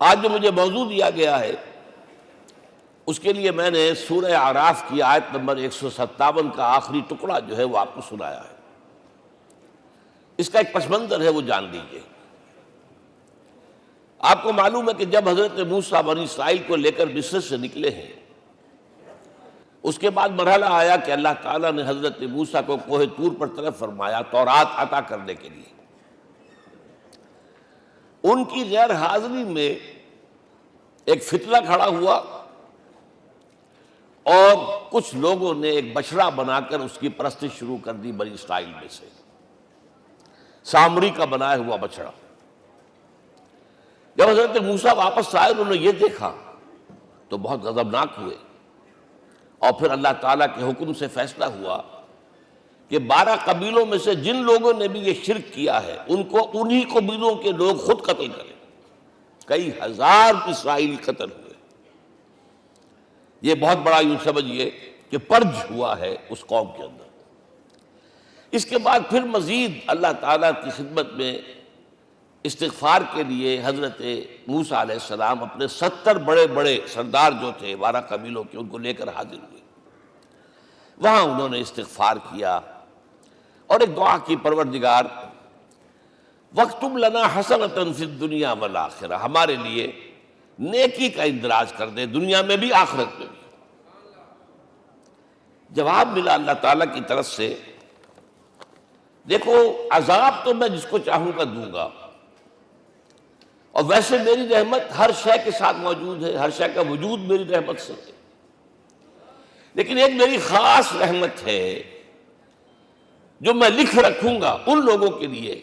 آج جو مجھے موضوع دیا گیا ہے اس کے لیے میں نے سورہ اعراف کی آیت نمبر 157 کا آخری ٹکڑا جو ہے وہ آپ کو سنایا ہے۔ اس کا ایک پس منظر ہے وہ جان لیجیے۔ آپ کو معلوم ہے کہ جب حضرت موسیٰ بنی اسرائیل کو لے کر مصر سے نکلے ہیں، اس کے بعد مرحلہ آیا کہ اللہ تعالیٰ نے حضرت موسیٰ کو کوہ طور پر طلب فرمایا تورات عطا کرنے کے لیے۔ ان کی غیر حاضری میں ایک فتنہ کھڑا ہوا اور کچھ لوگوں نے ایک بچڑا بنا کر اس کی پرستش شروع کر دی بنی اسرائیل میں سے، سامری کا بنایا ہوا بچڑا۔ جب حضرت موسیٰ واپس آئے انہوں نے یہ دیکھا تو بہت غضبناک ہوئے، اور پھر اللہ تعالیٰ کے حکم سے فیصلہ ہوا کہ 12 قبیلوں میں سے جن لوگوں نے بھی یہ شرک کیا ہے ان کو انہی قبیلوں کے لوگ خود قتل کریں۔ کئی ہزار اسرائیلی قتل ہوئے۔ یہ بہت بڑا یوں سمجھیے کہ پرج ہوا ہے اس قوم کے اندر۔ اس کے بعد پھر مزید اللہ تعالیٰ کی خدمت میں استغفار کے لیے حضرت موسیٰ علیہ السلام اپنے 70 بڑے بڑے سردار جو تھے 12 قبیلوں کے ان کو لے کر حاضر ہوئے۔ وہاں انہوں نے استغفار کیا اور ایک دعا کی، پروردگار وَاكْتُبْ لَنَا حَسَنَةً فِي الدُّنْيَا وَالْآخِرَةِ، ہمارے لیے نیکی کا اندراج کر دے، دنیا میں بھی آخرت میں بھی۔ جواب ملا اللہ تعالیٰ کی طرف سے، دیکھو عذاب تو میں جس کو چاہوں گا دوں گا، اور ویسے میری رحمت ہر شے کے ساتھ موجود ہے، ہر شے کا وجود میری رحمت سے ہے، لیکن ایک میری خاص رحمت ہے جو میں لکھ رکھوں گا ان لوگوں کے لیے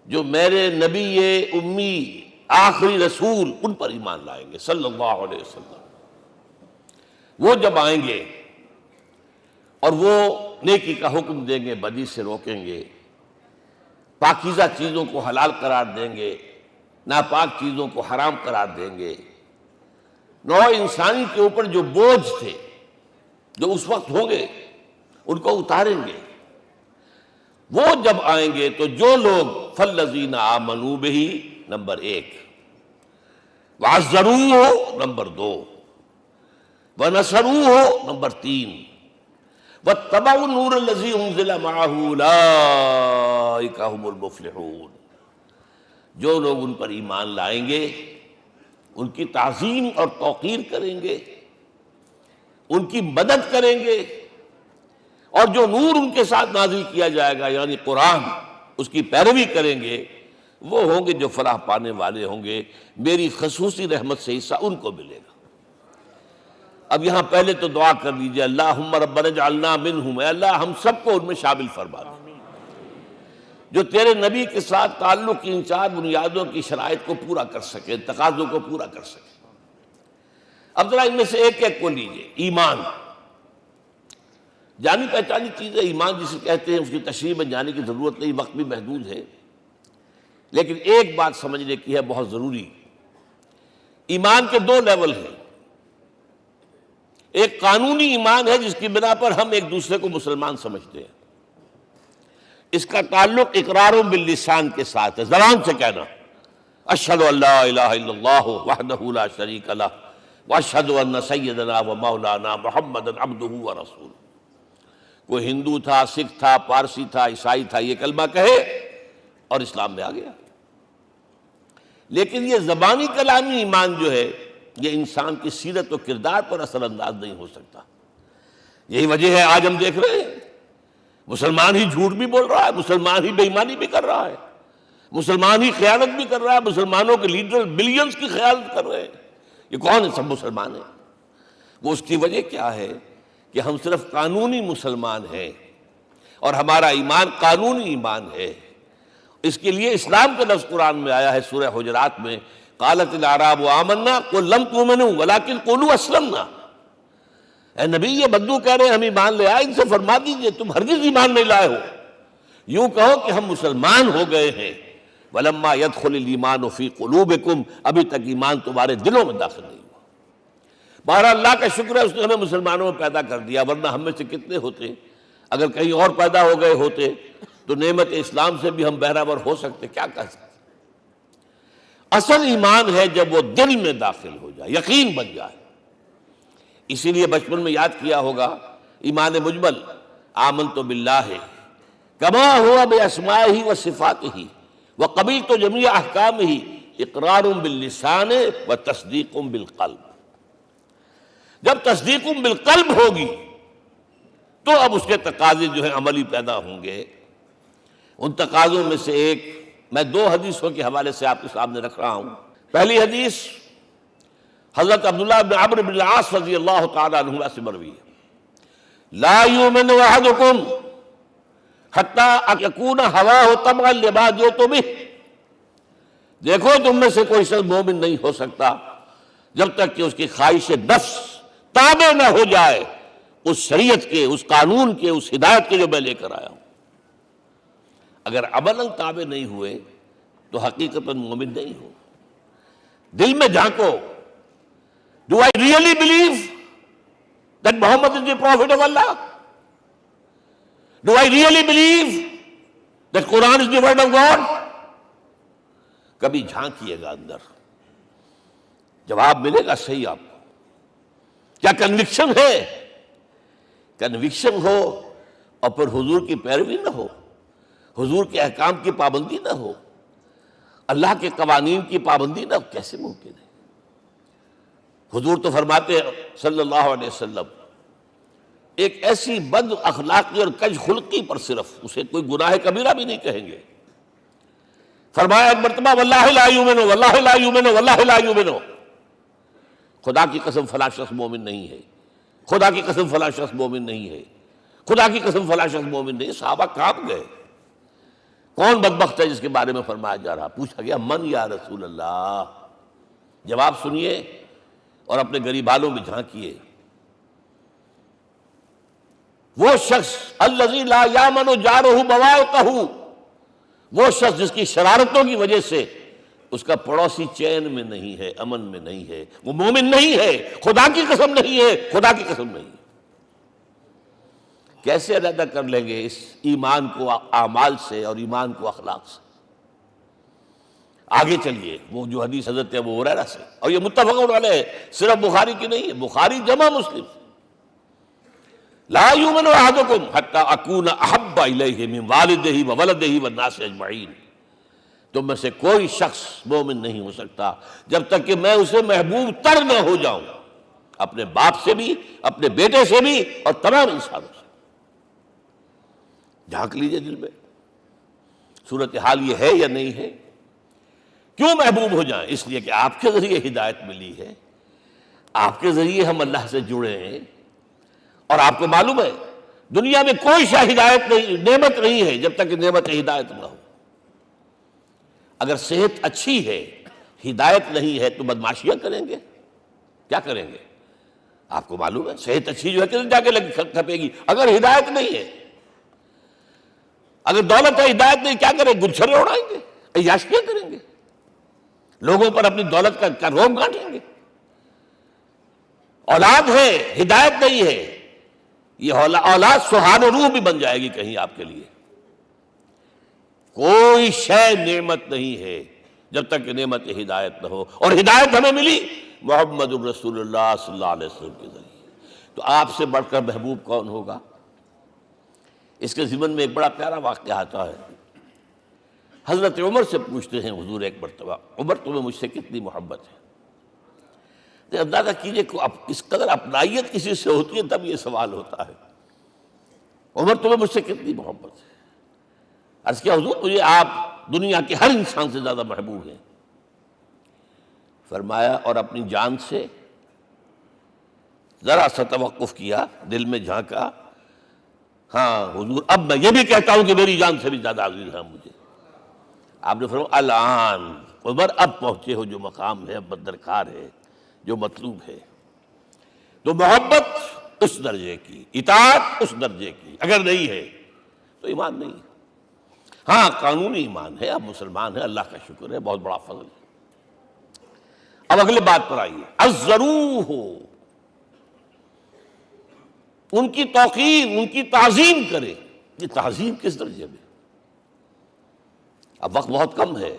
جو میرے نبی امی آخری رسول ان پر ایمان لائیں گے صلی اللہ علیہ وسلم۔ وہ جب آئیں گے اور وہ نیکی کا حکم دیں گے، بدی سے روکیں گے، پاکیزہ چیزوں کو حلال قرار دیں گے، ناپاک چیزوں کو حرام قرار دیں گے، نوع انسانی کے اوپر جو بوجھ تھے جو اس وقت ہوں گے ان کو اتاریں گے۔ وہ جب آئیں گے تو جو لوگ فَالَّذِينَ آمَنُوا بِهِ نمبر 1، وَعَزَّرُوهُ نمبر 2، وَنَصَرُوهُ نمبر 3، وَاتَّبَعُوا النُّورَ الَّذِي أُنزِلَ مَعَهُ أُولَٰئِكَ هُمُ الْمُفْلِحُونَ۔ جو لوگ ان پر ایمان لائیں گے ان کی تعظیم اور توقیر کریں گے، ان کی مدد کریں گے، اور جو نور ان کے ساتھ نازل کیا جائے گا یعنی قرآن، اس کی پیروی کریں گے، وہ ہوں گے جو فلاح پانے والے ہوں گے، میری خصوصی رحمت سے حصہ ان کو ملے گا۔ اب یہاں پہلے تو دعا کر لیجئے، اللہم ربنا اجعلنا منہم، اے اللہ ہم سب کو ان میں شامل فرما دے جو تیرے نبی کے ساتھ تعلق کی ان 4 بنیادوں کی شرائط کو پورا کر سکے، تقاضوں کو پورا کر سکے۔ اب ذرا ان میں سے ایک ایک کو لیجئے۔ ایمان جانی پہچانی چیز ہے، ایمان جسے کہتے ہیں، اس کی تشریح میں جانے کی ضرورت نہیں، وقت بھی محدود ہے، لیکن ایک بات سمجھنے کی ہے بہت ضروری۔ ایمان کے 2 لیول ہیں۔ ایک قانونی ایمان ہے جس کی بنا پر ہم ایک دوسرے کو مسلمان سمجھتے ہیں، اس کا تعلق اقرار باللسان کے ساتھ ہے، زبان سے کہنا اشہد ان لا الہ الا اللہ وحدہ لا شریک لہ واشہد ان سیدنا و مولانا محمدا عبدہ ورسولہ۔ کوئی ہندو تھا، سکھ تھا، پارسی تھا، عیسائی تھا، یہ کلمہ کہے اور اسلام میں آ گیا۔ لیکن یہ زبانی کلامی ایمان جو ہے یہ انسان کی سیرت و کردار پر اثر انداز نہیں ہو سکتا۔ یہی وجہ ہے آج ہم دیکھ رہے ہیں مسلمان ہی جھوٹ بھی بول رہا ہے، مسلمان ہی بے ایمانی بھی کر رہا ہے، مسلمان ہی خیانت بھی کر رہا ہے، مسلمانوں کے لیڈر بلینز کی خیانت کر رہے ہیں۔ یہ کون ہے؟ سب مسلمان ہیں۔ وہ اس کی وجہ کیا ہے کہ ہم صرف قانونی مسلمان ہیں اور ہمارا ایمان قانونی ایمان ہے۔ اس کے لیے اسلام کا لفظ قرآن میں آیا ہے سورہ حجرات میں، قالت الاعراب آمنا قل لم تؤمنوا ولکن قولوا اسلمنا۔ اے نبی یہ بدو کہہ رہے ہیں ہم ایمان لے آئے، ان سے فرما دیجئے تم ہرگز ایمان نہیں لائے ہو، یوں کہو کہ ہم مسلمان ہو گئے ہیں۔ ولما يدخل الایمان فی قلوبکم، ابھی تک ایمان تمہارے دلوں میں داخل نہیں ہوا۔ بہرحال اللہ کا شکر ہے اس نے ہمیں مسلمانوں میں پیدا کر دیا، ورنہ ہم میں سے کتنے ہوتے اگر کہیں اور پیدا ہو گئے ہوتے تو نعمت اسلام سے بھی ہم بہرہ ور ہو سکتے، کیا کہہ سکتے۔ اصل ایمان ہے جب وہ دل میں داخل ہو جائے، یقین بن جائے۔ اسی لیے بچپن میں یاد کیا ہوگا ایمان مجمل، آمنت باللہ کما ہوا باسمائہ و صفاتہ وقبلت جمیع احکامہ اقرار باللسان و تصدیق بالقلب۔ جب تصدیق بالقلب ہوگی تو اب اس کے تقاضے جو ہیں عملی پیدا ہوں گے۔ ان تقاضوں میں سے ایک میں 2 حدیثوں کے حوالے سے آپ کے سامنے رکھ رہا ہوں۔ پہلی حدیث حضرت عبداللہ بن عمرو بن العاص رضی اللہ تعالی عنہما سے مروی ہے، لا یؤمن احدکم حتی یکون ہواہ طبعا لما جئت بہ۔ دیکھو تم میں سے کوئی شخص مومن نہیں ہو سکتا جب تک کہ اس کی خواہش نفس تابع نہ ہو جائے اس شریعت کے، اس قانون کے، اس ہدایت کے جو میں لے کر آیا ہوں۔ اگر عملاً تابع نہیں ہوئے تو حقیقتاً مومن نہیں ہو۔ دل میں جھانکو، Do I really believe that Muhammad is the prophet of Allah? Do I really believe that Quran is the word of God? کبھی جھانکیے گا اندر، جواب ملے گا صحیح آپ کو۔ کیا کنوکشن ہے؟ کنوکشن ہو اور پھر حضور کی پیروی نہ ہو، حضور کے احکام کی پابندی نہ ہو، اللہ کے قوانین کی پابندی نہ ہو، کیسے ممکن ہے؟ حضور تو فرماتے ہیں صلی اللہ علیہ وسلم، ایک ایسی بد اخلاقی اور کج خلقی پر صرف اسے کوئی گناہ کبیرہ بھی نہیں کہیں گے۔ فرمایا ایک مرتبہ واللہ لا یؤمن، واللہ لا یؤمن، واللہ لا یؤمن، خدا کی قسم فلاں شخص مومن نہیں ہے، خدا کی قسم فلاں شخص مومن نہیں ہے، خدا کی قسم فلاں شخص مومن نہیں۔ صحابہ کانپ گئے، کون بدبخت ہے جس کے بارے میں فرمایا جا رہا؟ پوچھا گیا من یا رسول اللہ؟ جواب سنیے اور اپنے غریب حالوں میں جھانکیے۔ وہ شخص الذی لا یامن جارہ بوائقہ، وہ شخص جس کی شرارتوں کی وجہ سے اس کا پڑوسی چین میں نہیں ہے، امن میں نہیں ہے، وہ مومن نہیں ہے، خدا کی قسم نہیں ہے، خدا کی قسم نہیں ہے۔ کیسے علیحدہ کر لیں گے اس ایمان کو اعمال سے اور ایمان کو اخلاق سے؟ آگے چلیے، وہ جو حدیث حضرت ابو ہریرہ سے، اور یہ متفق علیہ ہے، صرف بخاری کی نہیں ہے، بخاری جمع مسلم۔ لا یؤمن احدکم حتی اکون احب الیہ من والدہ وولدہ والناس اجمعین۔ تم میں سے کوئی شخص مومن نہیں ہو سکتا جب تک کہ میں اسے محبوب تر نہ ہو جاؤں، اپنے باپ سے بھی، اپنے بیٹے سے بھی، اور تمام انسانوں سے۔ جھانک لیجئے دل میں، صورتحال یہ ہے یا نہیں ہے؟ کیوں محبوب ہو جائیں؟ اس لیے کہ آپ کے ذریعے ہدایت ملی ہے، آپ کے ذریعے ہم اللہ سے جڑے ہیں، اور آپ کو معلوم ہے دنیا میں کوئی شاہ ہدایت نہیں، نعمت نہیں ہے جب تک کہ نعمت ہدایت نہ ہو۔ اگر صحت اچھی ہے، ہدایت نہیں ہے، تو بدماشیاں کریں گے، کیا کریں گے؟ آپ کو معلوم ہے صحت اچھی جو ہے کہ جا کے کھپے گی، اگر ہدایت نہیں ہے۔ اگر دولت ہے، ہدایت نہیں، کیا کریں؟ گلچھرے اڑائیں گے، عیاشیاں کریں گے، لوگوں پر اپنی دولت کا روب گانٹیں گے۔ اولاد ہے، ہدایت نہیں ہے، یہ اولاد سہان و روح بھی بن جائے گی کہیں آپ کے لیے۔ کوئی شے نعمت نہیں ہے جب تک کہ نعمت ہدایت نہ ہو، اور ہدایت ہمیں ملی محمد الرسول اللہ صلی اللہ علیہ وسلم کے ذریعے۔ تو آپ سے بڑھ کر محبوب کون ہوگا؟ اس کے ضمن میں ایک بڑا پیارا واقعہ آتا ہے۔ حضرت عمر سے پوچھتے ہیں حضور ایک مرتبہ، عمر تمہیں مجھ سے کتنی محبت ہے؟ اندازہ کیجئے کہ اس قدر اپنائیت کسی سے ہوتی ہے تب یہ سوال ہوتا ہے، عمر تمہیں مجھ سے کتنی محبت ہے؟ عرض کیا حضور مجھے آپ دنیا کے ہر انسان سے زیادہ محبوب ہیں۔ فرمایا اور اپنی جان سے؟ ذرا سا توقف کیا، دل میں جھانکا، ہاں حضور اب میں یہ بھی کہتا ہوں کہ میری جان سے بھی زیادہ عزیز ہے مجھے۔ آپ نے فرمایا الان عمر اب پہنچے ہو جو مقام ہے، اب درکار ہے، جو مطلوب ہے۔ تو محبت اس درجے کی، اطاعت اس درجے کی اگر نہیں ہے تو ایمان نہیں ہے۔ ہاں قانونی ایمان ہے، اب مسلمان ہے، اللہ کا شکر ہے، بہت بڑا فضل ہے۔ اب اگلے بات پر آئیے، الضروح، ان کی توقیر، ان کی تعظیم کرے۔ یہ تعظیم کس درجے میں؟ اب وقت بہت کم ہے،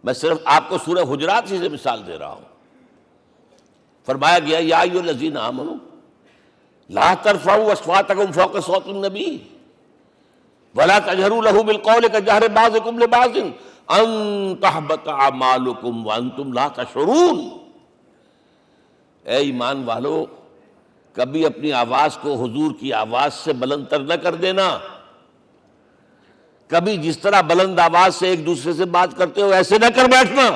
میں صرف آپ کو سورہ حجرات سے مثال دے رہا ہوں. فرمایا گیا یا ایھا الذین آمنوا لا ترفعوا اصواتکم فوق صوت النبی ولا تجہروا لہ بالقول کجہر بعضکم لبعض ان تحبط اعمالکم وانتم لا تشعرون. اے ایمان والو، کبھی اپنی آواز کو حضور کی آواز سے بلند تر نہ کر دینا. کبھی جس طرح بلند آواز سے ایک دوسرے سے بات کرتے ہو ایسے نہ کر بیٹھنا،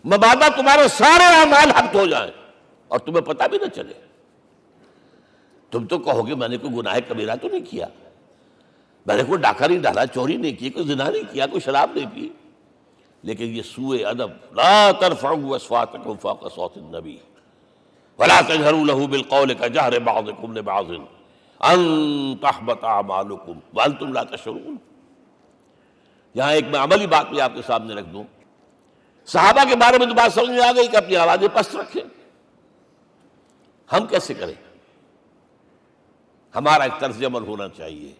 مبادا تمہارے سارے اعمال حق ہو جائیں اور تمہیں پتہ بھی نہ چلے. تم تو کہو گے میں نے کوئی گناہ کبیرہ تو نہیں کیا، میں نے کوئی ڈاکہ نہیں ڈالا، چوری نہیں کی، کوئی زنا نہیں کیا، کوئی شراب نہیں پی، لیکن یہ سوء ادب لا ترفعوا اصواتکم فوق صوت النبی ولا تجہروا لہ بالقول کجہر بعضکم لبعض ان تحبط اعمالکم وانتم لا تشعرون. یہاں ایک میں عملی بات بھی آپ کے سامنے رکھ دوں. صحابہ کے بارے میں تو بات سمجھ میں آ گئی کہ اپنی آوازیں پست رکھیں. ہم کیسے کریں؟ ہمارا ایک طرز عمل ہونا چاہیے.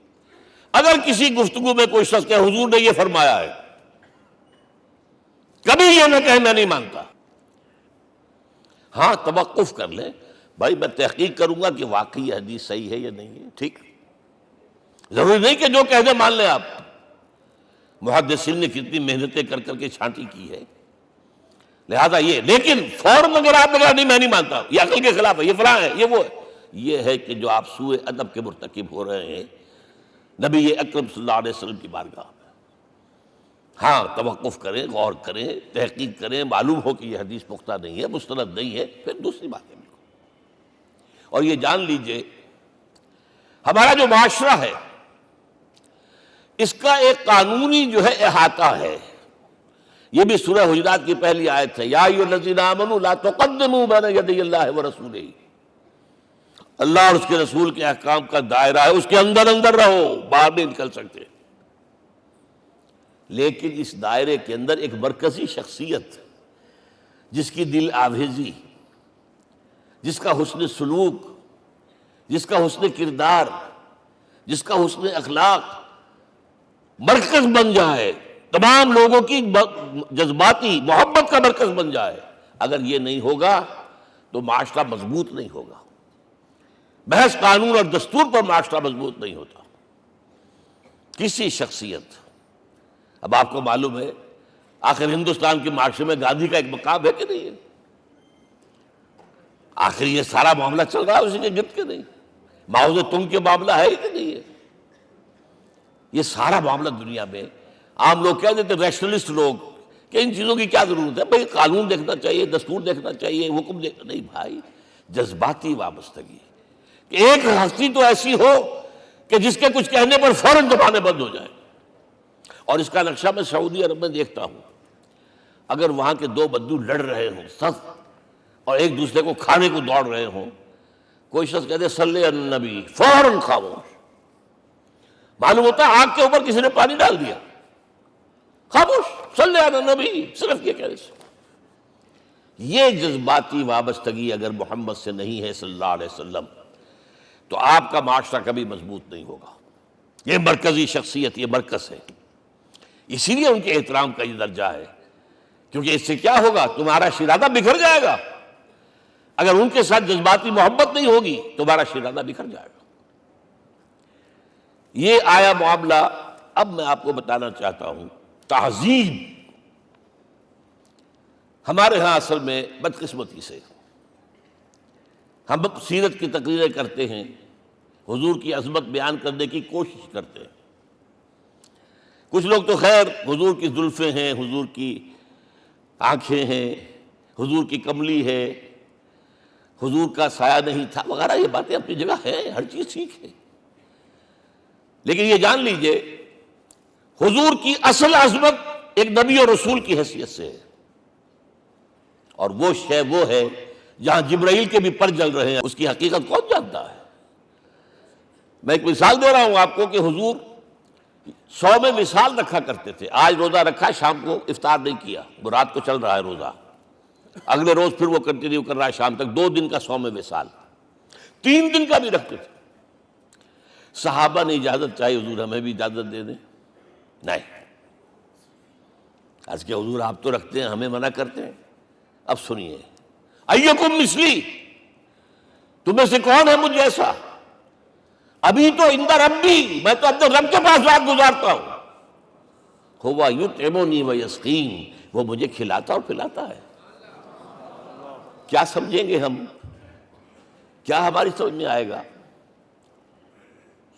اگر کسی گفتگو میں کوئی شخص کہ حضور نے یہ فرمایا ہے، کبھی یہ نہ کہے میں نہیں مانتا. ہاں توقف کر لیں، بھائی میں تحقیق کروں گا کہ واقعی یہ حدیث صحیح ہے یا نہیں ہے. ٹھیک، ضروری نہیں کہ جو کہہ دے مان لیں آپ. محدثین نے کتنی محنتیں کر کر کے چھانٹی کی ہے، لہذا یہ. لیکن فوراً اگر آپ لگا نہیں میں نہیں مانتا، یہ عقل کے خلاف ہے، یہ فلاں ہے، یہ وہ ہے، یہ ہے کہ جو آپ سوء ادب کے مرتکب ہو رہے ہیں نبی اکرم صلی اللہ علیہ وسلم کی بارگاہ میں. ہاں توقف کریں، غور کریں، تحقیق کریں، معلوم ہو کہ یہ حدیث پختہ نہیں ہے، مستند نہیں ہے، پھر دوسری بات ہے. اور یہ جان لیجئے ہمارا جو معاشرہ ہے اس کا ایک قانونی جو ہے احاطہ ہے. یہ بھی سورہ حجرات کی پہلی آیت ہے، یا ایھا الذین آمنوا لا تقدموا بین یدی اللہ ورسولہ. اللہ اور اس کے رسول کے احکام کا دائرہ ہے، اس کے اندر اندر رہو، باہر نہیں نکل سکتے. لیکن اس دائرے کے اندر ایک مرکزی شخصیت جس کی دل آویزی، جس کا حسن سلوک، جس کا حسن کردار، جس کا حسن اخلاق مرکز بن جائے، تمام لوگوں کی جذباتی محبت کا مرکز بن جائے، اگر یہ نہیں ہوگا تو معاشرہ مضبوط نہیں ہوگا. محض قانون اور دستور پر معاشرہ مضبوط نہیں ہوتا. کسی شخصیت، اب آپ کو معلوم ہے آخر ہندوستان کے معاشرے میں گاندھی کا ایک مقام ہے کہ نہیں ہے؟ آخر یہ سارا معاملہ چل رہا ہے اسی کے گرد کے نہیں؟ ماؤ زے تنگ کے معاملہ ہے کہ نہیں ہے؟ یہ سارا معاملہ دنیا میں عام لوگ کہہ دیتے، ریشنلسٹ لوگ، کہ ان چیزوں کی کیا ضرورت ہے؟ بھائی قانون دیکھنا چاہیے، دستور دیکھنا چاہیے، حکم دیکھنا نہیں. بھائی جذباتی وابستگی، کہ ایک ہستی تو ایسی ہو کہ جس کے کچھ کہنے پر فوراً زبانیں بند ہو جائیں. اور اس کا نقشہ میں سعودی عرب میں دیکھتا ہوں، اگر وہاں کے دو بدو لڑ رہے ہوں صف اور ایک دوسرے کو کھانے کو دوڑ رہے ہوں، کوئی شخص کہتے صلی علی النبی، فوراً خاموش. معلوم ہوتا ہے آگ کے اوپر کسی نے پانی ڈال دیا، خاموش، صلی علی النبی، صرف یہ کہنے سے. یہ جذباتی وابستگی اگر محمد سے نہیں ہے صلی اللہ علیہ وسلم تو آپ کا معاشرہ کبھی مضبوط نہیں ہوگا. یہ مرکزی شخصیت، یہ مرکز ہے. اسی لیے ان کے احترام کا یہ درجہ ہے، کیونکہ اس سے کیا ہوگا؟ تمہارا شیرازہ بکھر جائے گا. اگر ان کے ساتھ جذباتی محبت نہیں ہوگی تمہارا شیرازہ بکھر جائے گا. یہ آیا معاملہ. اب میں آپ کو بتانا چاہتا ہوں تہذیب. ہمارے ہاں اصل میں بدقسمتی سے ہم سیرت کی تقریریں کرتے ہیں، حضور کی عظمت بیان کرنے کی کوشش کرتے ہیں. کچھ لوگ تو خیر حضور کی زلفیں ہیں، حضور کی آنکھیں ہیں، حضور کی کملی ہے، حضور کا سایہ نہیں تھا وغیرہ، یہ باتیں اپنی جگہ ہیں، ہر چیز ٹھیک ہے. لیکن یہ جان لیجئے حضور کی اصل عظمت ایک نبی اور رسول کی حیثیت سے ہے، اور وہ شے وہ ہے جہاں جبرائیل کے بھی پر جل رہے ہیں. اس کی حقیقت کون جانتا ہے؟ میں ایک مثال دے رہا ہوں آپ کو کہ حضور 100 میں مثال رکھا کرتے تھے. آج روزہ رکھا، شام کو افطار نہیں کیا، وہ رات کو چل رہا ہے روزہ، اگلے روز پھر وہ کنٹینیو کر رہا ہے شام تک. 2 دن کا 100 میں مثال، 3 دن کا بھی رکھتے تھے. صحابہ نے اجازت چاہی، حضور ہمیں بھی اجازت دے دیں. نہیں، عرض کہ حضور آپ تو رکھتے ہیں، ہمیں منع کرتے ہیں۔ اب سنیے، ایکم مثلی، تمہیں سے کون ہے مجھ جیسا؟ ابھی تو عند ربی، میں تو اپنے رب کے پاس رات گزارتا ہوں، ہوا یطعمنی ویسقین، وہ مجھے کھلاتا اور پلاتا ہے۔ کیا سمجھیں گے ہم؟ کیا ہماری سمجھ میں آئے گا؟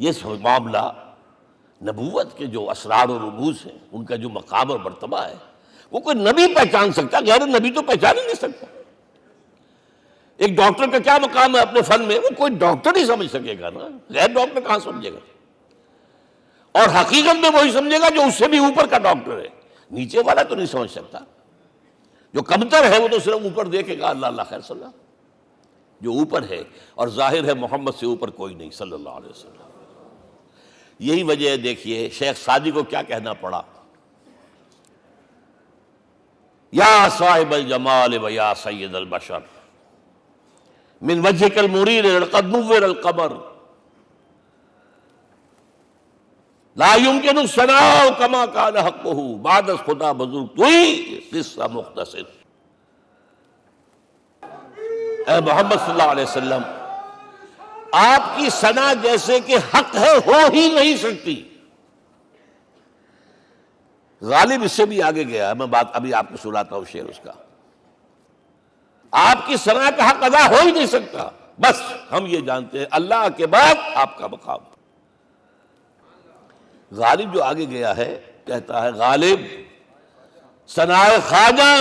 یہ معاملہ نبوت کے جو اسرار و رموز ہیں، ان کا جو مقام اور مرتبہ ہے، وہ کوئی نبی پہچان سکتا، غیر نبی تو پہچان ہی نہیں سکتا۔ ایک ڈاکٹر کا کیا مقام ہے اپنے فن میں، وہ کوئی ڈاکٹر ہی سمجھ سکے گا نا، غیر ڈاکٹر کہاں سمجھے گا؟ اور حقیقت میں وہی سمجھے گا جو اس سے بھی اوپر کا ڈاکٹر ہے، نیچے والا تو نہیں سمجھ سکتا۔ جو کمتر ہے وہ تو صرف اوپر دیکھے گا، اللہ اللہ خیر صلی اللہ۔ جو اوپر ہے اور ظاہر ہے محمد سے اوپر کوئی نہیں صلی اللہ علیہ وسلم۔ یہی وجہ ہے، دیکھیے شیخ سعدی کو کیا کہنا پڑا، یا صاحب الجمال و یا سید البشر من وجهك المرير قد نور القمر لا يمكن الثناء كما كان حقه بعد از خدا بزرگ توئی قصہ مختصر۔ اے محمد صلی اللہ علیہ وسلم، آپ کی ثنا جیسے کہ حق ہے ہو ہی نہیں سکتی۔ غالب اس سے بھی آگے گیا ہے، میں بات ابھی آپ کو سناتا ہوں شعر اس کا۔ آپ کی ثنا کا حق ادا ہو ہی نہیں سکتا، بس ہم یہ جانتے ہیں اللہ کے بعد آپ کا مقام۔ غالب جو آگے گیا ہے کہتا ہے، غالب ثنا خواجہ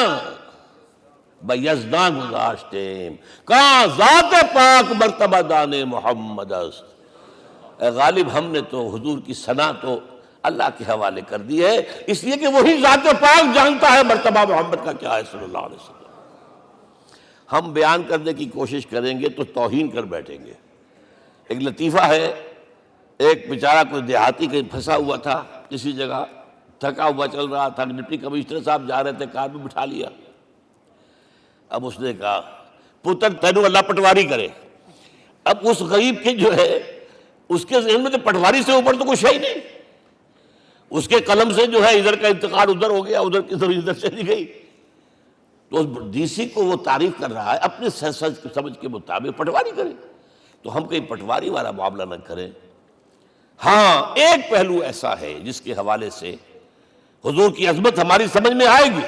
بیزداں گزاشتیم کہاں ذات پاک مرتبہ دان محمد است۔ اے غالب ہم نے تو حضور کی ثنا تو اللہ کے حوالے کر دی ہے، اس لیے کہ وہی ذات پاک جانتا ہے مرتبہ محمد کا کیا ہے صلی اللہ علیہ وسلم۔ ہم بیان کرنے کی کوشش کریں گے تو توہین کر بیٹھیں گے۔ ایک لطیفہ ہے، ایک بیچارہ کوئی دیہاتی کہیں پھنسا ہوا تھا کسی جگہ، تھکا ہوا چل رہا تھا، ڈپٹی کمشنر صاحب جا رہے تھے، کار میں بٹھا لیا۔ اب اس نے کہا، پتر تینوں اللہ پٹواری کرے۔ اب اس غریب کے جو ہے اس کے ذہن میں تو پٹواری سے اوپر تو کچھ ہے ہی نہیں، اس کے قلم سے جو ہے ادھر کا انتقال ادھر ہو گیا، ادھر کی ادھر چلی گئی۔ تو اس ڈی سی کو وہ تعریف کر رہا ہے اپنے سمجھ کے مطابق، پٹواری کرے تو ہم کہیں پٹواری والا معاملہ نہ کریں۔ ہاں ایک پہلو ایسا ہے جس کے حوالے سے حضور کی عظمت ہماری سمجھ میں آئے گی۔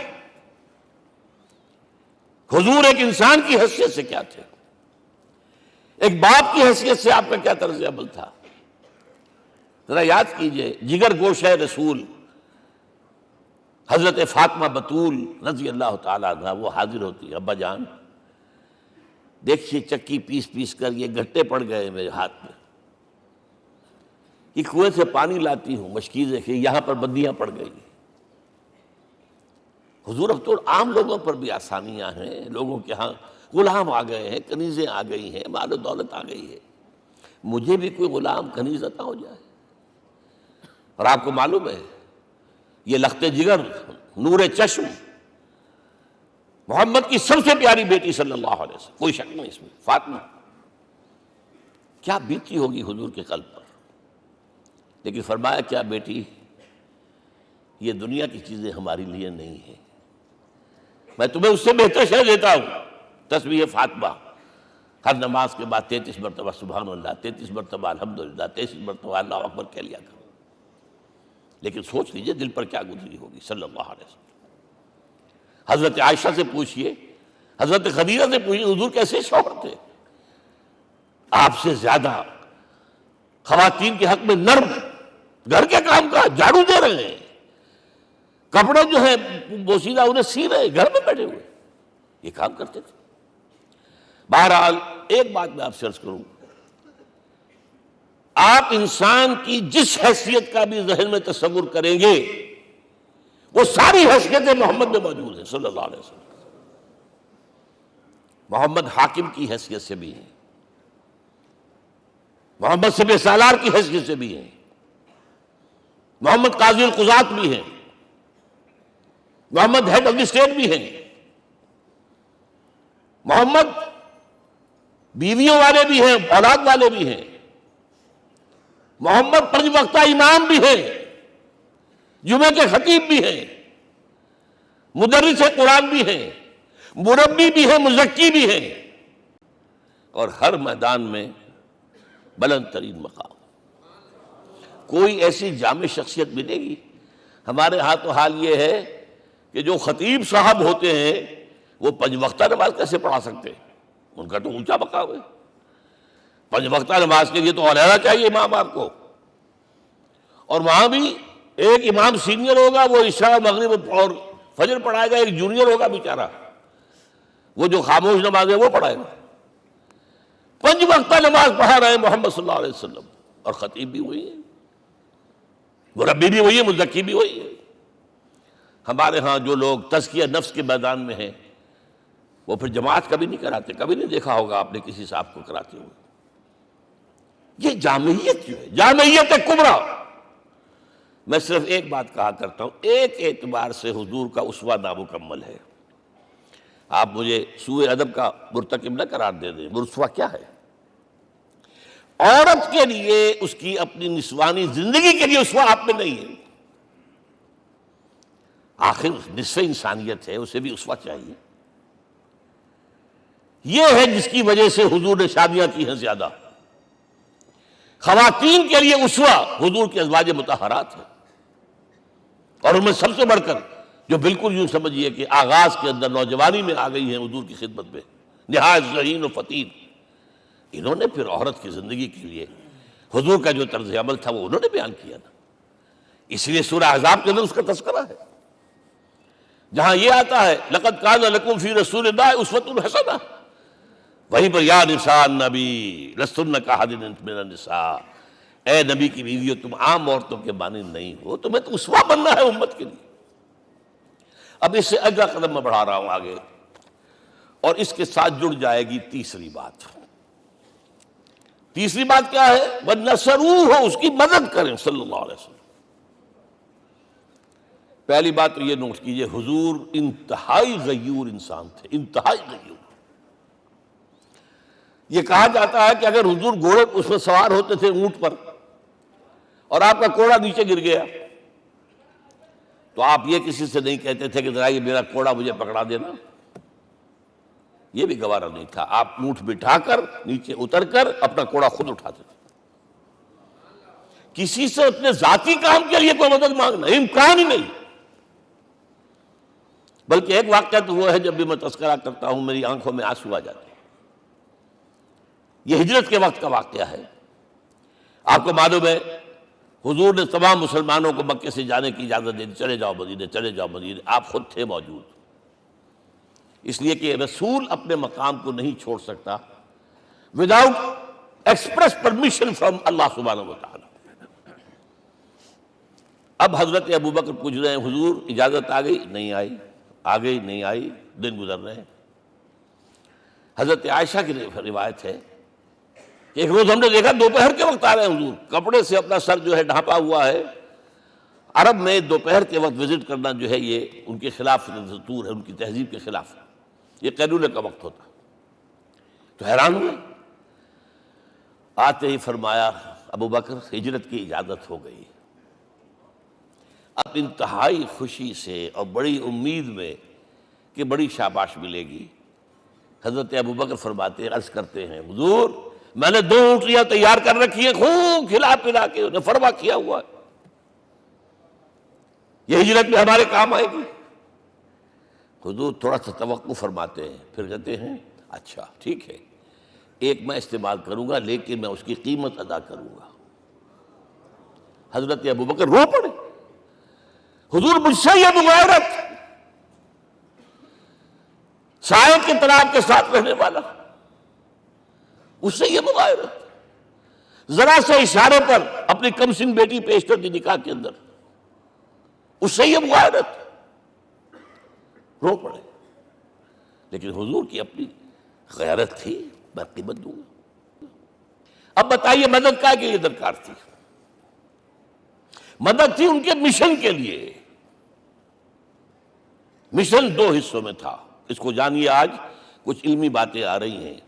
حضور ایک انسان کی حیثیت سے کیا تھے، ایک باپ کی حیثیت سے آپ کا کیا طرز عمل تھا۔ ذرا یاد کیجئے، جگر گوشہ رسول حضرت فاطمہ بطول رضی اللہ تعالیٰ عنہ وہ حاضر ہوتی ہے، ابا جان دیکھیے چکی پیس پیس کر یہ گھٹے پڑ گئے میرے ہاتھ میں، یہ کنویں سے پانی لاتی ہوں، مشکیزیں کہ یہاں پر بندیاں پڑ گئی۔ حضور اب تو عام لوگوں پر بھی آسانیاں ہیں، لوگوں کے ہاں غلام آ گئے ہیں، کنیزیں آ گئی ہیں، مال و دولت آ گئی ہے، مجھے بھی کوئی غلام کنیز عطا ہو جائے۔ اور آپ کو معلوم ہے یہ لخت جگر نور چشم محمد کی سب سے پیاری بیٹی صلی اللہ علیہ وسلم، کوئی شک نہیں اس میں، فاطمہ، کیا بیتی ہوگی حضور کے قلب پر۔ لیکن فرمایا، کیا بیٹی یہ دنیا کی چیزیں ہماری لیے نہیں ہیں، میں تمہیں اس سے بہتر شے دیتا ہوں۔ تسبیح فاطمہ ہر نماز کے بعد 33 مرتبہ سبحان اللہ، 33 مرتبہ الحمدللہ، 33 مرتبہ اللہ اکبر کہہ لیا کرو۔ لیکن سوچ لیجئے دل پر کیا گزری ہوگی صلی اللہ علیہ وسلم۔ حضرت عائشہ سے پوچھئے، حضرت خدیجہ سے پوچھئے، حضور کیسے شوہر تھے، آپ سے زیادہ خواتین کے حق میں نرم، گھر کے کام کا جھاڑو دے رہے ہیں، کپڑے جو ہیں بوسیدہ انہیں سی رہے، گھر میں بیٹھے ہوئے یہ کام کرتے تھے۔ بہرحال ایک بات میں آپ سے عرض کروں، آپ انسان کی جس حیثیت کا بھی ذہن میں تصور کریں گے وہ ساری حیثیتیں محمد میں موجود ہیں صلی اللہ علیہ وسلم۔ محمد حاکم کی حیثیت سے بھی ہیں، محمد سپہ سالار کی حیثیت سے بھی ہیں، محمد قاضی القضات بھی ہیں، محمد ہیڈ آف دی اسٹیٹ بھی ہیں، محمد بیویوں والے بھی ہیں، اولاد والے بھی ہیں، محمد 5 وقتہ امام بھی ہیں، جمعے کے خطیب بھی ہیں، مدرس قرآن بھی ہیں، مربی بھی ہیں، مزکی بھی ہیں، اور ہر میدان میں بلند ترین مقام۔ کوئی ایسی جامع شخصیت ملے گی؟ ہمارے ہاں تو حال یہ ہے کہ جو خطیب صاحب ہوتے ہیں وہ 5 وقتہ نماز کیسے پڑھا سکتے ہیں؟ ان کا تو اونچا مقام ہے۔ 5 وقتہ نماز کے لیے تو علیحدہ چاہیے امام آپ کو، اور وہاں بھی ایک امام سینئر ہوگا، وہ عشاء مغرب اور فجر پڑھائے گا، ایک جونیئر ہوگا بیچارہ، وہ جو خاموش نماز ہے وہ پڑھائے گا۔ 5 وقتہ نماز پڑھا رہے ہیں محمد صلی اللہ علیہ وسلم، اور خطیب بھی وہی ہے، مربی بھی وہی ہے، مزکی بھی وہی ہے۔ ہمارے ہاں جو لوگ تزکیہ نفس کے میدان میں ہیں وہ پھر جماعت کبھی نہیں کراتے، کبھی نہیں دیکھا ہوگا آپ نے کسی صاحب کو کراتے ہوئے۔ یہ جامعیت جو ہے، جامعیت کبریٰ۔ میں صرف ایک بات کہا کرتا ہوں، ایک اعتبار سے حضور کا اسوہ نامکمل ہے۔ آپ مجھے سوء ادب کا مرتکب نہ قرار دے دیں، اسوہ کیا ہے؟ عورت کے لیے اس کی اپنی نسوانی زندگی کے لیے اسوہ آپ میں نہیں ہے۔ آخر نصف انسانیت ہے، اسے بھی اسوہ چاہیے۔ یہ ہے جس کی وجہ سے حضور نے شادیاں کی ہیں زیادہ۔ خواتین کے لیے اسوہ حضور کے ازواج مطہرات ہیں، اور ان میں سب سے بڑھ کر جو بالکل یوں سمجھیے کہ آغاز کے اندر نوجوانی میں آ گئی ہیں حضور کی خدمت میں، نہایت ذہین و فطین، انہوں نے پھر عورت کی زندگی کے لیے حضور کا جو طرز عمل تھا وہ انہوں نے بیان کیا نا۔ اس لیے سورہ احزاب کے اندر اس کا تذکرہ ہے، جہاں یہ آتا ہے لقد کان لکم فی رسول اللہ اسوۃ حسنہ، وہیں پر یا نساء النبی لستن کاحد من النساء، اے نبی کی بیویوں تم عام عورتوں کے مانند نہیں ہو، تمہیں تو اسوہ بننا ہے امت کے لیے۔ اب اس سے اگلا قدم میں بڑھا رہا ہوں آگے، اور اس کے ساتھ جڑ جائے گی تیسری بات۔ تیسری بات کیا ہے؟ وَنَصَرُوهُ، اس کی مدد کریں صلی اللہ علیہ وسلم۔ پہلی بات تو یہ نوٹ کیجئے، حضور انتہائی غیور انسان تھے، انتہائی غیور۔ یہ کہا جاتا ہے کہ اگر حضور گھوڑے اس میں سوار ہوتے تھے اونٹ پر، اور آپ کا کوڑا نیچے گر گیا، تو آپ یہ کسی سے نہیں کہتے تھے کہ ذرا یہ میرا کوڑا مجھے پکڑا دینا، یہ بھی گوارا نہیں تھا۔ آپ اونٹ بٹھا کر نیچے اتر کر اپنا کوڑا خود اٹھاتے تھے۔ کسی سے اپنے ذاتی کام کے لیے کوئی مدد مانگنا امکان ہی نہیں۔ بلکہ ایک واقعہ تو وہ ہے جب بھی میں تذکرہ کرتا ہوں میری آنکھوں میں آنسو آ جاتے ہیں۔ یہ ہجرت کے وقت کا واقعہ ہے۔ آپ کو معلوم ہے حضور نے تمام مسلمانوں کو مکے سے جانے کی اجازت دے دی، چلے جاؤ مدینے، چلے جاؤ مدینے، آپ خود تھے موجود، اس لیے کہ رسول اپنے مقام کو نہیں چھوڑ سکتا وداؤٹ ایکسپریس پرمیشن فرام اللہ سبحانہ وتعالی۔ اب حضرت ابوبکر پوچھ رہے ہیں حضور اجازت آ گئی؟ نہیں آئی، آ گئی نہیں آئی، دن گزر رہے ہیں۔ حضرت عائشہ کی روایت ہے کہ ایک روز ہم نے دیکھا دوپہر کے وقت آ رہے ہیں حضور، کپڑے سے اپنا سر جو ہے ڈھانپا ہوا ہے۔ عرب میں دوپہر کے وقت وزٹ کرنا جو ہے یہ ان کے خلاف دستور ہے، ان کی تہذیب کے خلاف، یہ قیلولے کا وقت ہوتا۔ تو حیران ہوئے، آتے ہی فرمایا ابوبکر ہجرت کی اجازت ہو گئی۔ اب انتہائی خوشی سے اور بڑی امید میں کہ بڑی شاباش ملے گی، حضرت ابوبکر فرماتے عرض کرتے ہیں حضور میں نے 2 اونٹیاں تیار کر رکھی ہیں، خوب کھلا پلا کے انہیں فرما کیا ہوا ہے، یہ ہجرت میں ہمارے کام آئے گی۔ حضور تھوڑا سا توقع فرماتے ہیں، پھر کہتے ہیں اچھا ٹھیک ہے، ایک میں استعمال کروں گا لیکن میں اس کی قیمت ادا کروں گا۔ حضرت ابوبکر رو پڑے، حضور مجھ سے یہ مغایرت، سائے کے تناب کے ساتھ رہنے والا، اس سے یہ مغایرت، ذرا سے اشارے پر اپنی کم سن بیٹی پیش کر دی نکاح کے اندر، اس سے یہ مغایرت، رو پڑے۔ لیکن حضور کی اپنی غیرت تھی، میں قیمت دوں گا۔ اب بتائیے مدد کا کہ یہ درکار تھی؟ مدد تھی ان کے مشن کے لیے۔ مشن 2 حصوں میں تھا، اس کو جانیے، آج کچھ علمی باتیں آ رہی ہیں۔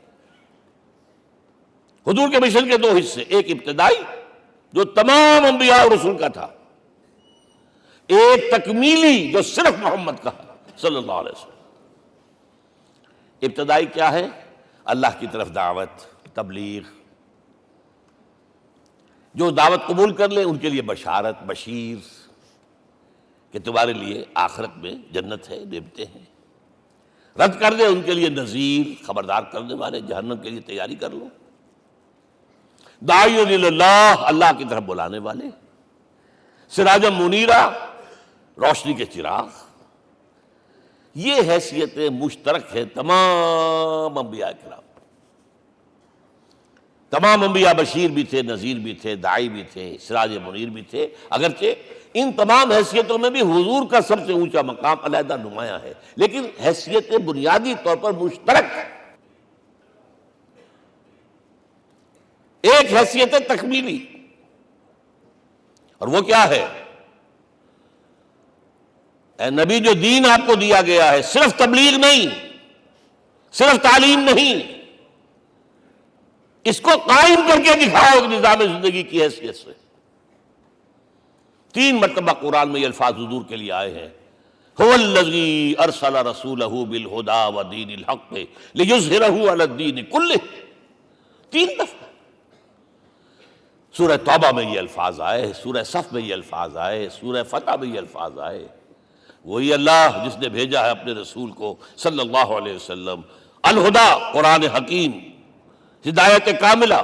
حضور کے مشن کے 2 حصے، ایک ابتدائی جو تمام انبیاء اور رسول کا تھا، ایک تکمیلی جو صرف محمد کا ہے۔ صلی اللہ علیہ وسلم۔ ابتدائی کیا ہے؟ اللہ کی طرف دعوت، تبلیغ۔ جو دعوت قبول کر لیں ان کے لیے بشارت، بشیر کہ تمہارے لیے آخرت میں جنت ہے، نعمتیں ہیں۔ رد کر دیں ان کے لیے نذیر، خبردار کرنے والے، جہنم کے لیے تیاری کر لو۔ داعی اللہ، اللہ کی طرف بلانے والے، سراجا منیرا، روشنی کے چراغ۔ یہ حیثیت مشترک ہے تمام انبیاء کرام۔ تمام انبیاء بشیر بھی تھے، نذیر بھی تھے، داعی بھی تھے، سراج منیر بھی تھے، اگرچہ ان تمام حیثیتوں میں بھی حضور کا سب سے اونچا مقام علیحدہ نمایاں ہے، لیکن حیثیت بنیادی طور پر مشترک۔ ایک حیثیت تکمیلی، اور وہ کیا ہے؟ اے نبی، جو دین آپ کو دیا گیا ہے صرف تبلیغ نہیں، صرف تعلیم نہیں، اس کو قائم کر کے دکھاؤ نظام زندگی کی حیثیت سے۔ 3 مرتبہ قرآن میں یہ الفاظ حضور کے لیے آئے ہیں، هو الذی ارسل رسولہ بالہدی ودین الحق لیظہرہ علی الدین کلہ۔ 3 دفعہ سورہ توبہ میں یہ الفاظ آئے، سورہ صف میں یہ الفاظ آئے، سورہ فتح میں یہ الفاظ آئے۔ وہی اللہ جس نے بھیجا ہے اپنے رسول کو صلی اللہ علیہ وسلم، الہدی قرآن حکیم، ہدایت کاملہ،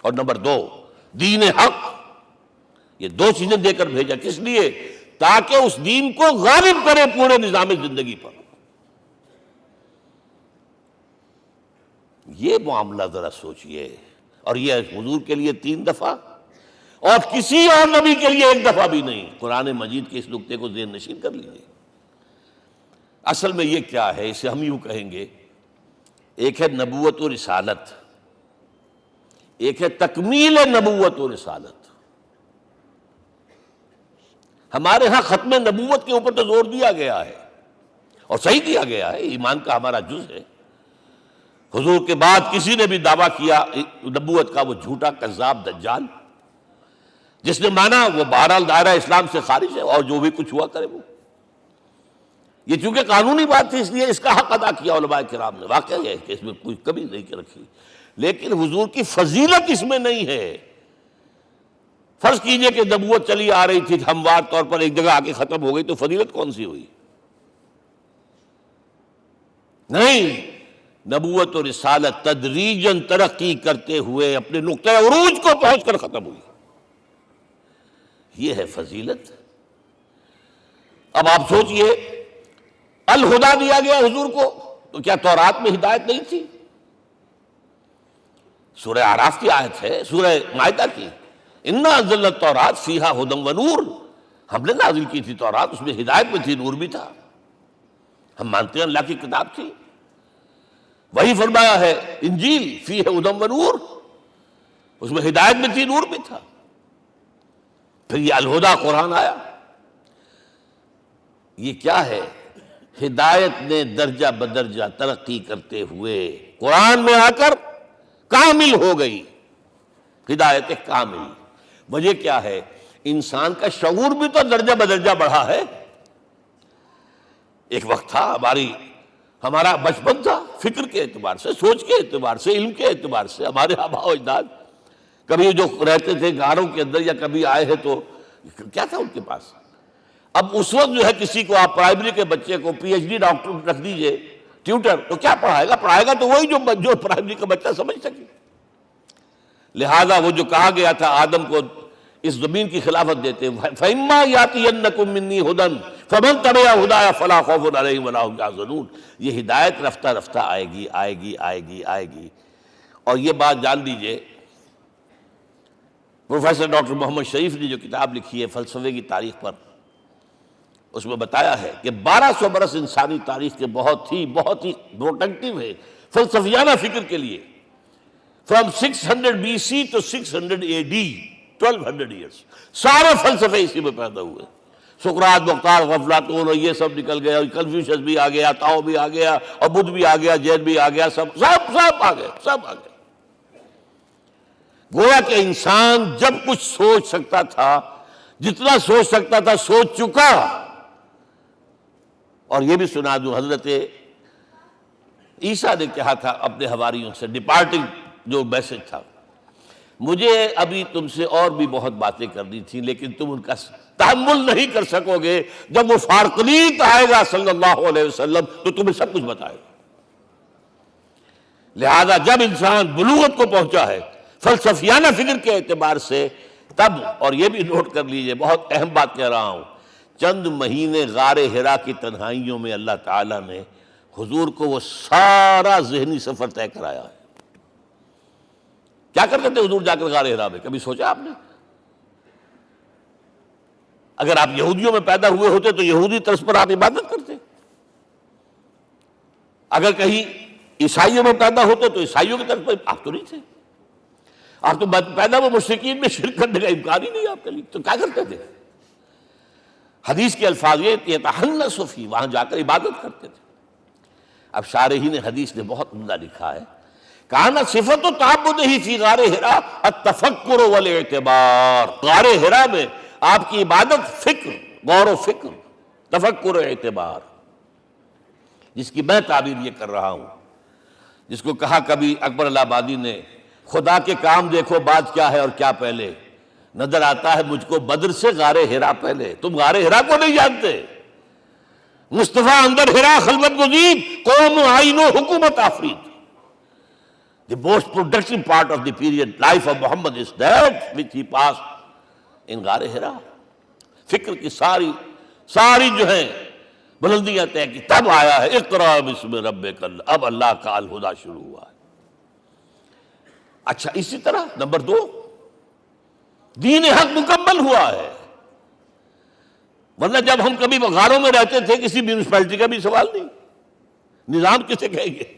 اور نمبر 2 دین حق۔ یہ 2 چیزیں دے کر بھیجا، کس لیے؟ تاکہ اس دین کو غالب کرے پورے نظام زندگی پر۔ یہ معاملہ ذرا سوچئے، اور یہ حضور کے لیے 3 دفعہ، اور کسی اور نبی کے لیے 1 دفعہ بھی نہیں۔ قرآن مجید کے اس نقطے کو ذہن نشین کر لیجیے۔ اصل میں یہ کیا ہے؟ اسے ہم یوں کہیں گے، ایک ہے نبوت و رسالت، ایک ہے تکمیل نبوت و رسالت۔ ہمارے ہاں ختم نبوت کے اوپر تو زور دیا گیا ہے، اور صحیح دیا گیا ہے، ایمان کا ہمارا جز ہے۔ حضور کے بعد کسی نے بھی دعویٰ کیا نبوت کا، وہ جھوٹا، کذاب، دجال۔ جس نے مانا وہ بہرحال دائرہ اسلام سے خارج ہے، اور جو بھی کچھ ہوا کرے وہ۔ یہ چونکہ قانونی بات تھی، اس لیے اس کا حق ادا کیا علماء کرام نے۔ واقعہ ہے کہ اس میں کوئی کمی نہیں رکھی، لیکن حضور کی فضیلت اس میں نہیں ہے۔ فرض کیجئے کہ نبوت چلی آ رہی تھی ہموار طور پر، ایک جگہ آ کے ختم ہو گئی، تو فضیلت کون سی ہوئی؟ نہیں، نبوت و رسالت تدریجاً ترقی کرتے ہوئے اپنے نقطۂ عروج کو پہنچ کر ختم ہوئی۔ یہ ہے فضیلت۔ اب آپ سوچئے، الہدیٰ دیا گیا حضور کو، تو کیا تورات میں ہدایت نہیں تھی؟ سورہ اعراف کی آیت ہے، سورہ مائدہ کی، انا انزلنا التوراۃ فیہا ھدی ونور۔ ہم نے نازل کی تھی تورات، اس میں ہدایت بھی تھی، نور بھی تھا۔ ہم مانتے ہیں اللہ کی کتاب تھی۔ وہی فرمایا ہے انجیل فیہا ھدی ونور، اس میں ہدایت بھی تھی، نور بھی تھا۔ پھر یہ الہدیٰ قرآن آیا۔ یہ کیا ہے؟ ہدایت نے درجہ بدرجہ ترقی کرتے ہوئے قرآن میں آ کر کامل ہو گئی، ہدایت کامل۔ وجہ کیا ہے؟ انسان کا شعور بھی تو درجہ بدرجہ بڑھا ہے۔ ایک وقت تھا ہمارا بچپن تھا، فکر کے اعتبار سے، سوچ کے اعتبار سے، علم کے اعتبار سے، ہمارے آباء و اجداد کبھی جو رہتے تھے غاروں کے اندر یا کبھی آئے ہیں تو کیا تھا ان کے پاس؟ اب اس وقت جو ہے کسی کو آپ پرائمری کے بچے کو پی ایچ ڈی ڈاکٹر رکھ دیجئے ٹیوٹر، تو کیا پڑھائے گا؟ پڑھائے گا تو وہی جو پرائمری کا بچہ سمجھ سکے۔ لہذا وہ جو کہا گیا تھا آدم کو اس زمین کی خلافت دیتے، فَإِمَّا يَأْتِيَنَّكُم مِّنِّي هُدًى فَمَن تَبِعَ هُدَايَ فَلَا خَوْفٌ عَلَيْهِمْ وَلَا هُمْ يَحْزَنُونَ۔ یہ ہدایت رفتہ رفتہ آئے گی، آئے گی، آئے گی، آئے گی۔ اور یہ بات جان لیجئے، پروفیسر ڈاکٹر محمد شریف نے جو کتاب لکھی ہے فلسفے کی تاریخ پر، اس میں بتایا ہے کہ 1200 برس انسانی تاریخ کے بہت ہی پروڈکٹیو ہے فلسفیانہ فکر کے لیے۔ From 600 BC to 600 AD 1200 years, سارے فلسفے اسی میں پیدا ہوئے۔ سقراط، مختار، افلاطون، اور یہ سب نکل گیا، کنفیوشس بھی آ گیا، تاؤ بھی آ گیا، اور بدھ بھی آ گیا، جین بھی آ گیا، سب آ گئے، سب آ گئے۔ گویا کہ انسان جب کچھ سوچ سکتا تھا، جتنا سوچ سکتا تھا سوچ چکا، اور یہ بھی سنا دوں، حضرت عیسیٰ نے کہا تھا اپنے حواریوں سے، ڈپارٹنگ جو میسج تھا، مجھے ابھی تم سے اور بھی بہت باتیں کرنی تھی لیکن تم ان کا تحمل نہیں کر سکو گے، جب وہ فارقلیت آئے گا صلی اللہ علیہ وسلم تو تمہیں سب کچھ بتائے گا۔ لہذا جب انسان بلوغت کو پہنچا ہے فلسفیانہ فکر کے اعتبار سے، تب، اور یہ بھی نوٹ کر لیجئے، بہت اہم بات کہہ رہا ہوں، چند مہینے غار حرا کی تنہائیوں میں اللہ تعالیٰ نے حضور کو وہ سارا ذہنی سفر طے کرایا ہے۔ کیا کرتے تھے حضور جا کر غار حرا میں؟ کبھی سوچا آپ نے؟ اگر آپ یہودیوں میں پیدا ہوئے ہوتے تو یہودی طرز پر آپ عبادت کرتے، اگر کہیں عیسائیوں میں پیدا ہوتے تو عیسائیوں کی طرف پر آپ تو نہیں تھے، آپ تو پیدا وہ مشرکین میں شرک کرنے کا امکان ہی نہیں آپ کے لیے، تو کیا کرتے تھے؟ حدیث کے الفاظ یہ یتحنث فی، وہاں جا کر عبادت کرتے تھے۔ اب شارحین حدیث نے بہت عمدہ لکھا ہے، کان صفت تعبدہ فی غار حرا التفکر والاعتبار، غار حرا میں آپ کی عبادت فکر، غور و فکر، تفکر و اعتبار، جس کی میں تعبیر یہ کر رہا ہوں، جس کو کہا کبھی اکبر الہ آبادی نے، خدا کے کام دیکھو بعد کیا ہے اور کیا پہلے، نظر آتا ہے مجھ کو بدر سے غار حرا پہلے۔ تم غار حرا کو نہیں جانتے، مصطفیٰ اندر حرا خلوت گزید، قوم آئین و حکومت آفرید۔ The most productive part of the period life of Muhammad is that which he passed in غار حرا۔ فکر کی ساری جو ہیں بلندیاں طے کی، تب آیا ہے اقرأ بسم ربک، اب اللہ کا الہدیٰ شروع ہوا ہے۔ اچھا، اسی طرح نمبر 2، دین حق مکمل ہوا ہے۔ ورنہ جب ہم کبھی غاروں میں رہتے تھے کسی میونسپلٹی کا بھی سوال نہیں، نظام کسے کہیں گے؟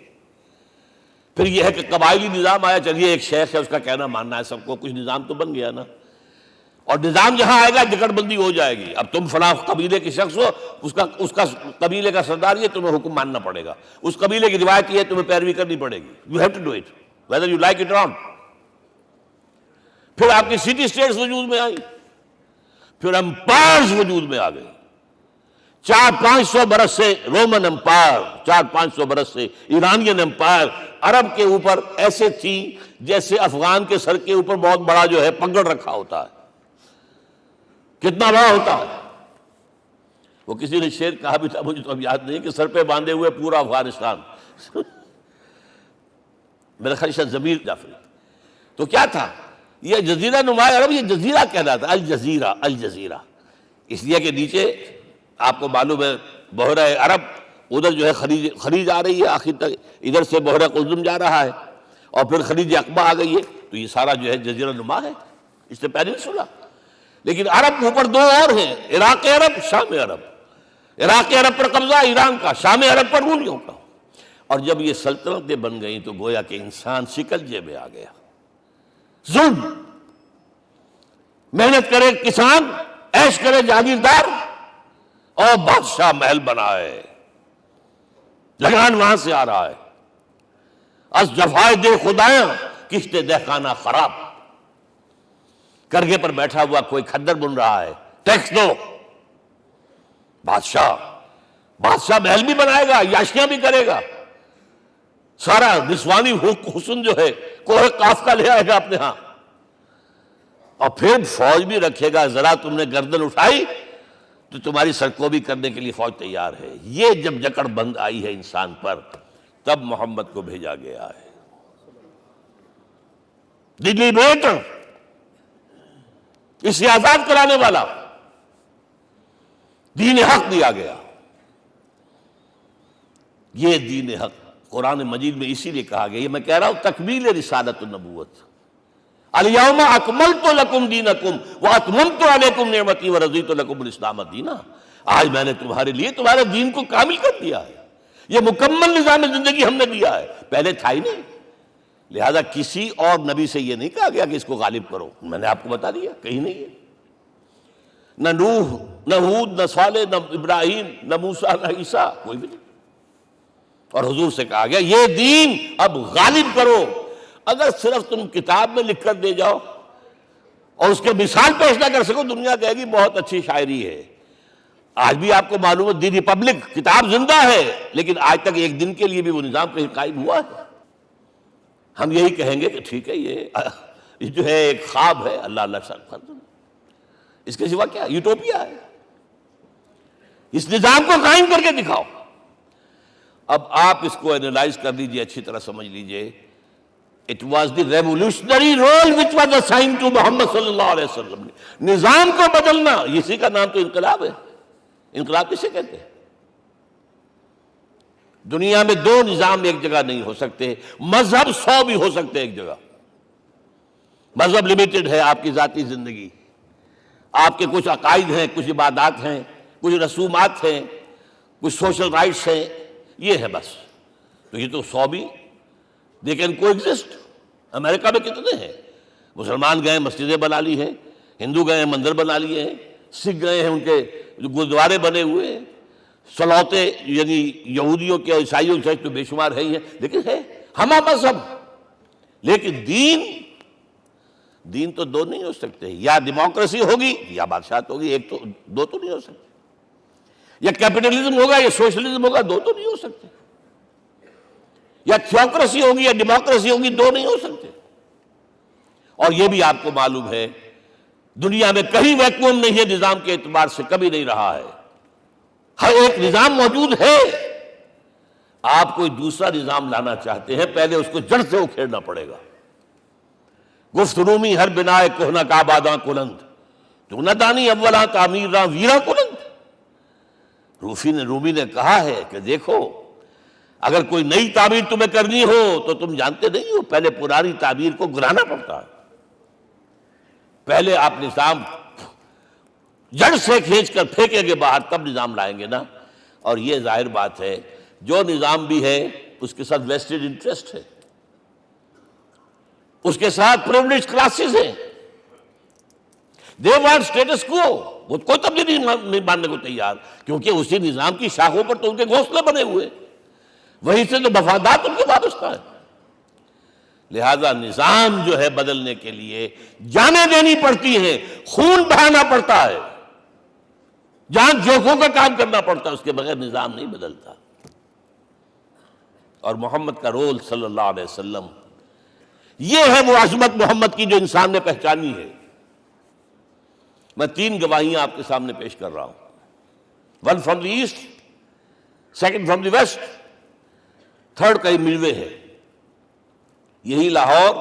پھر یہ ہے کہ قبائلی نظام آیا، چلیے ایک شیخ ہے اس کا کہنا ماننا ہے سب کو، کچھ نظام تو بن گیا نا، اور نظام جہاں آئے گا جکڑ بندی ہو جائے گی۔ اب تم فلاں قبیلے کے شخص ہو، اس کا قبیلے کا سردار یہ، تمہیں حکم ماننا پڑے گا، اس قبیلے کی روایت یہ ہے، تمہیں پیروی کرنی پڑے گی، you have to do it whether you like it or not۔ پھر آپ کی سٹی اسٹیٹس وجود میں آئی، پھر امپائرز وجود میں آ گئے، 400-500 برس سے رومن امپائر، 400-500 برس سے ایرانین امپائر عرب کے اوپر ایسے تھی جیسے افغان کے سر کے اوپر بہت بڑا جو ہے پگڑ رکھا ہوتا ہے، کتنا بڑا ہوتا ہے۔ وہ کسی نے شعر کہا بھی تھا، مجھے تو اب یاد نہیں، کہ سر پہ باندھے ہوئے پورا افغانستان، میرا خیال ہے ضمیر جعفری۔ تو کیا تھا یہ جزیرہ نما عرب، یہ جزیرہ کہلاتا ہے، الجزیرہ، الجزیرہ، اس لیے کہ نیچے آپ کو معلوم ہے بحیرہ عرب، ادھر جو ہے خلیج آ رہی ہے آخر تک، ادھر سے بحیرہ قلزم جا رہا ہے، اور پھر خلیج عقبہ آ گئی ہے، تو یہ سارا جو ہے جزیرہ نما ہے، اس سے پیننسولا۔ لیکن عرب اوپر 2 اور ہیں، عراق عرب، شام عرب۔ عراق عرب پر قبضہ ایران کا، شام عرب پر رومیوں کا۔ اور جب یہ سلطنتیں بن گئیں تو گویا کہ انسان شکنجے میں آ گیا، ظلم، محنت کرے کسان، عیش کرے جاگیردار، اور بادشاہ محل بنائے، لگان وہاں سے آ رہا ہے۔ از جفائے دے خدایاں کشتے دہقانہ خراب، کرگے پر بیٹھا ہوا کوئی کھدر بن رہا ہے، ٹیکس دو۔ بادشاہ محل بھی بنائے گا، یاشیاں بھی کرے گا، سارا نسوانی حسن جو ہے کوہ قاف کا لے آئے گا اپنے ہاں، اور پھر فوج بھی رکھے گا، ذرا تم نے گردن اٹھائی تو تمہاری سرکوبی کرنے کے لیے فوج تیار ہے۔ یہ جب جکڑ بند آئی ہے انسان پر، تب محمد کو بھیجا گیا ہے، دی لیبریٹر، اسے آزاد کرانے والا، دین حق دیا گیا۔ یہ دین حق قرآن مجید میں اسی لیے کہا گیا، یہ میں کہہ رہا ہوں تکمیل رسالت النبوت، الیوم اکملت لکم دینکم واتممت علیکم نعمتی ورضیت لکم الاسلام دینا۔ آج میں نے تمہارے لیے تمہارے دین کو کامل کر دیا ہے، یہ مکمل نظام زندگی ہم نے دیا ہے، پہلے تھا ہی نہیں۔ لہذا کسی اور نبی سے یہ نہیں کہا گیا کہ اس کو غالب کرو، میں نے آپ کو بتا دیا کہیں نہیں ہے، نہ نوح، نہ ہود، نہ صالح، نہ ابراہیم، نہ موسیٰ، نہ عیسیٰ، کوئی بھی نہیں۔ اور حضور سے کہا گیا یہ دین اب غالب کرو۔ اگر صرف تم کتاب میں لکھ کر دے جاؤ اور اس کے مثال پیش نہ کر سکو، دنیا کہے گی بہت اچھی شاعری ہے، آج بھی آپ کو معلوم ہے دی ریپبلک کتاب زندہ ہے، لیکن آج تک ایک دن کے لیے بھی وہ نظام کہیں قائم ہوا ہے؟ ہم یہی کہیں گے کہ ٹھیک ہے، یہ جو ہے ایک خواب ہے، اللہ اللہ فرض، اس کے سوا کیا یوٹوپیا ہے؟ اس نظام کو قائم کر کے دکھاؤ۔ اب آپ اس کو اینالائز کر لیجئے، اچھی طرح سمجھ لیجئے۔ It was the revolutionary role which was assigned to محمد صلی اللہ علیہ وسلم۔ نظام کو بدلنا، اسی کا نام تو انقلاب ہے۔ انقلاب کسے کہتے ہیں؟ دنیا میں دو نظام ایک جگہ نہیں ہو سکتے، مذہب 100 بھی ہو سکتے ایک جگہ۔ مذہب لمیٹڈ ہے، آپ کی ذاتی زندگی، آپ کے کچھ عقائد ہیں، کچھ عبادات ہیں، کچھ رسومات ہیں، کچھ سوشل رائٹس ہیں، یہ ہے بس۔ تو یہ تو 100 بھی دے کین کو ایگزسٹ۔ امریکہ میں کتنے ہیں؟ مسلمان گئے مسجدیں بنا لی ہیں، ہندو گئے ہیں مندر بنا لیے ہیں، سکھ گئے ہیں ان کے جو گردوارے بنے ہوئے ہیں، سلوتے یعنی یہودیوں کے اور عیسائیوں کے تو بے شمار ہے ہی ہیں، لیکن ہے ہمہ مذہب۔ لیکن دین تو دو نہیں ہو سکتے، یا ڈیموکریسی ہوگی یا بادشاہت ہوگی، ایک تو دو تو نہیں ہو سکتے۔ یا کیپٹلزم ہوگا یا سوشلزم ہوگا، دو تو نہیں ہو سکتے۔ یا تھیوکریسی ہوگی یا ڈیموکریسی ہوگی، دو نہیں ہو سکتے۔ اور یہ بھی آپ کو معلوم ہے دنیا میں کہیں ویکوم نہیں ہے، نظام کے اعتبار سے کبھی نہیں رہا ہے، ہر ایک نظام موجود ہے۔ آپ کوئی دوسرا نظام لانا چاہتے ہیں، پہلے اس کو جڑ سے اکھیڑنا پڑے گا۔ گفت رومی ہر بنائے کوہنا کا آباداں کلند، تو نہ دانی اولا تعمیر راں ویرا کلند۔ رومی نے کہا ہے کہ دیکھو، اگر کوئی نئی تعمیر تمہیں کرنی ہو تو تم جانتے نہیں ہو پہلے پرانی تعمیر کو گرانا پڑتا ہے۔ پہلے آپ نظام جڑ سے کھینچ کر پھینکیں گے باہر، تب نظام لائیں گے نا۔ اور یہ ظاہر بات ہے جو نظام بھی ہے اس کے ساتھ ویسٹڈ انٹرسٹ ہے، اس کے ساتھ پریولیج کلاسز ہیں، دے وانٹ اسٹیٹس کو، وہ کوئی تبدیلی نہیں ماننے کو تیار، کیونکہ اسی نظام کی شاخوں پر تو ان کے گھونسلے بنے ہوئے، وہیں سے تو مفادات ان کے وابستہ ہے۔ لہذا نظام جو ہے بدلنے کے لیے جانیں دینی پڑتی ہیں، خون بہانا پڑتا ہے، جان جوکھوں کا کام کرنا پڑتا ہے، اس کے بغیر نظام نہیں بدلتا۔ اور محمد کا رول صلی اللہ علیہ وسلم، یہ ہے وہ عظمت محمد کی جو انسان نے پہچانی ہے۔ میں 3 گواہیاں آپ کے سامنے پیش کر رہا ہوں، 1 from the east, 2 from the west, 3 کئی ملوے ہے۔ یہی لاہور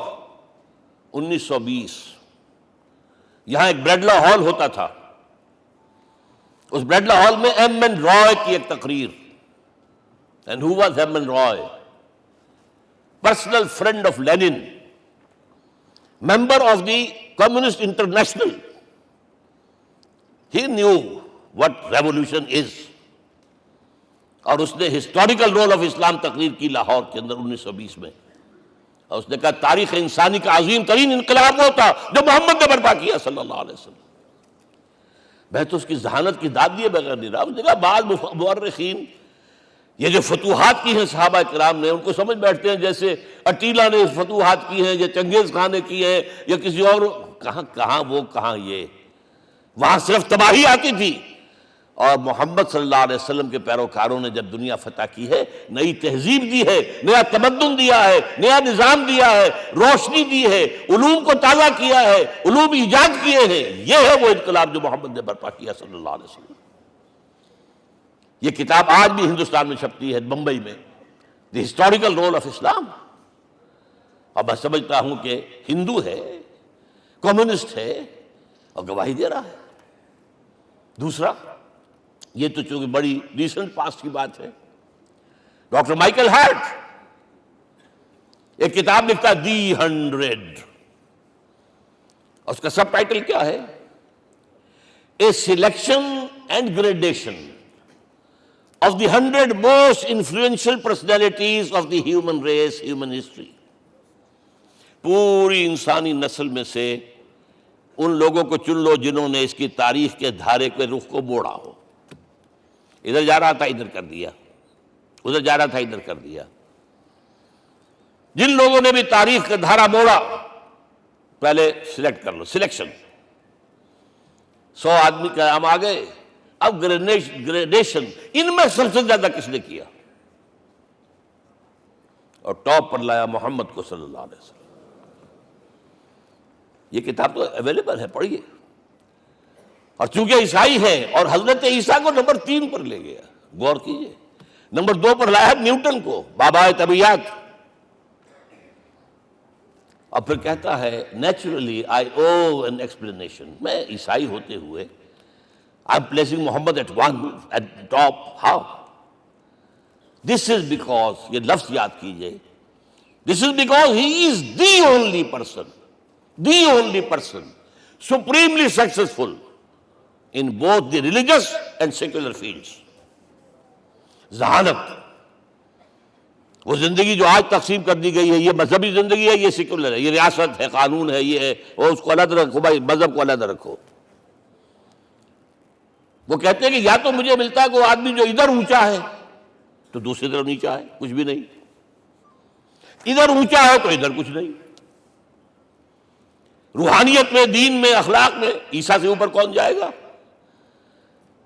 1920، یہاں ایک بریڈلا ہال ہوتا تھا، اس بریڈلا ہال میں ایم این رائے کی ایک تقریر۔ And who was M N Roy? Personal friend of Lenin, member of the Communist International. He knew what revolution is، اور اس نے ہسٹوریکل رول آف اسلام تقریر کی لاہور کے اندر 1920 میں، اور اس نے کہا تاریخ انسانی کا عظیم ترین انقلاب وہ تھا جو محمد نے برپا کیا صلی اللہ علیہ وسلم۔ میں تو اس کی ذہانت کی داد دیے بغیر نہیں رہا۔ اس نے کہا بعض مورخین یہ جو فتوحات کی ہیں صحابہ کرام نے، ان کو سمجھ بیٹھتے ہیں جیسے اٹیلا نے فتوحات کی ہیں یا چنگیز خان نے کی ہیں یا کسی اور، کہاں وہ کہاں یہ، وہاں صرف تباہی آتی تھی۔ اور محمد صلی اللہ علیہ وسلم کے پیروکاروں نے جب دنیا فتح کی ہے، نئی تہذیب دی ہے، نیا تمدن دیا ہے، نیا نظام دیا ہے، روشنی دی ہے، علوم کو تازہ کیا ہے، علوم ایجاد کیے ہیں۔ یہ ہے وہ انقلاب جو محمد نے برپا کیا صلی اللہ علیہ وسلم۔ یہ کتاب آج بھی ہندوستان میں چھپتی ہے، بمبئی میں، دی ہسٹوریکل رول آف اسلام۔ اور میں سمجھتا ہوں کہ ہندو ہے، کمیونسٹ ہے، اور گواہی دے رہا ہے۔ دوسرا، یہ تو چونکہ بڑی ریسنٹ پاسٹ کی بات ہے، ڈاکٹر مائیکل ہارٹ ایک کتاب لکھتا ہے دی 100، اس کا سب ٹائٹل کیا ہے؟ A selection and gradation of the 100 most influential personalities of the human race, human history. پوری انسانی نسل میں سے ان لوگوں کو چن لو جنہوں نے اس کی تاریخ کے دھارے کے رخ کو موڑا ہو۔ ادھر جا رہا تھا ادھر کر دیا، ادھر جا رہا تھا ادھر کر دیا۔ جن لوگوں نے بھی تاریخ کا دھارا موڑا، پہلے سلیکٹ کر لو، سلیکشن۔ 100 آدمی کا نام آ گئے، اب گریڈیشن ان میں سب سے زیادہ کس نے کیا؟ اور ٹاپ پر لایا محمد کو صلی اللہ علیہ وسلم۔ یہ کتاب تو اویلیبل ہے، پڑھیے۔ اور چونکہ عیسائی ہے اور حضرت عیسیٰ کو نمبر 3 پر لے گیا، غور کیجئے۔ نمبر 2 پر لایا نیوٹن کو، بابائے طبیعیات، اور پھر کہتا ہے naturally I owe an explanation. میں عیسائی ہوتے ہوئے I am placing Muhammad at one at top, how? This is because, یہ لفظ یاد کیجئے، this is because he is the only person supremely successful in both the religious and secular fields۔ ذہانت، وہ زندگی جو آج تقسیم کر دی گئی ہے، یہ مذہبی زندگی ہے، یہ سیکولر ہے، یہ ریاست ہے، قانون ہے، یہ ہے، اور اس کو علیحدہ رکھو بھائی، مذہب کو علیحدہ رکھو۔ وہ کہتے ہیں کہ یا تو مجھے ملتا ہے کہ وہ آدمی جو ادھر اونچا ہے تو دوسری طرف نیچا ہے، کچھ بھی نہیں، ادھر اونچا ہے تو ادھر کچھ نہیں۔ روحانیت میں، دین میں، اخلاق میں عیسیٰ سے اوپر کون جائے گا؟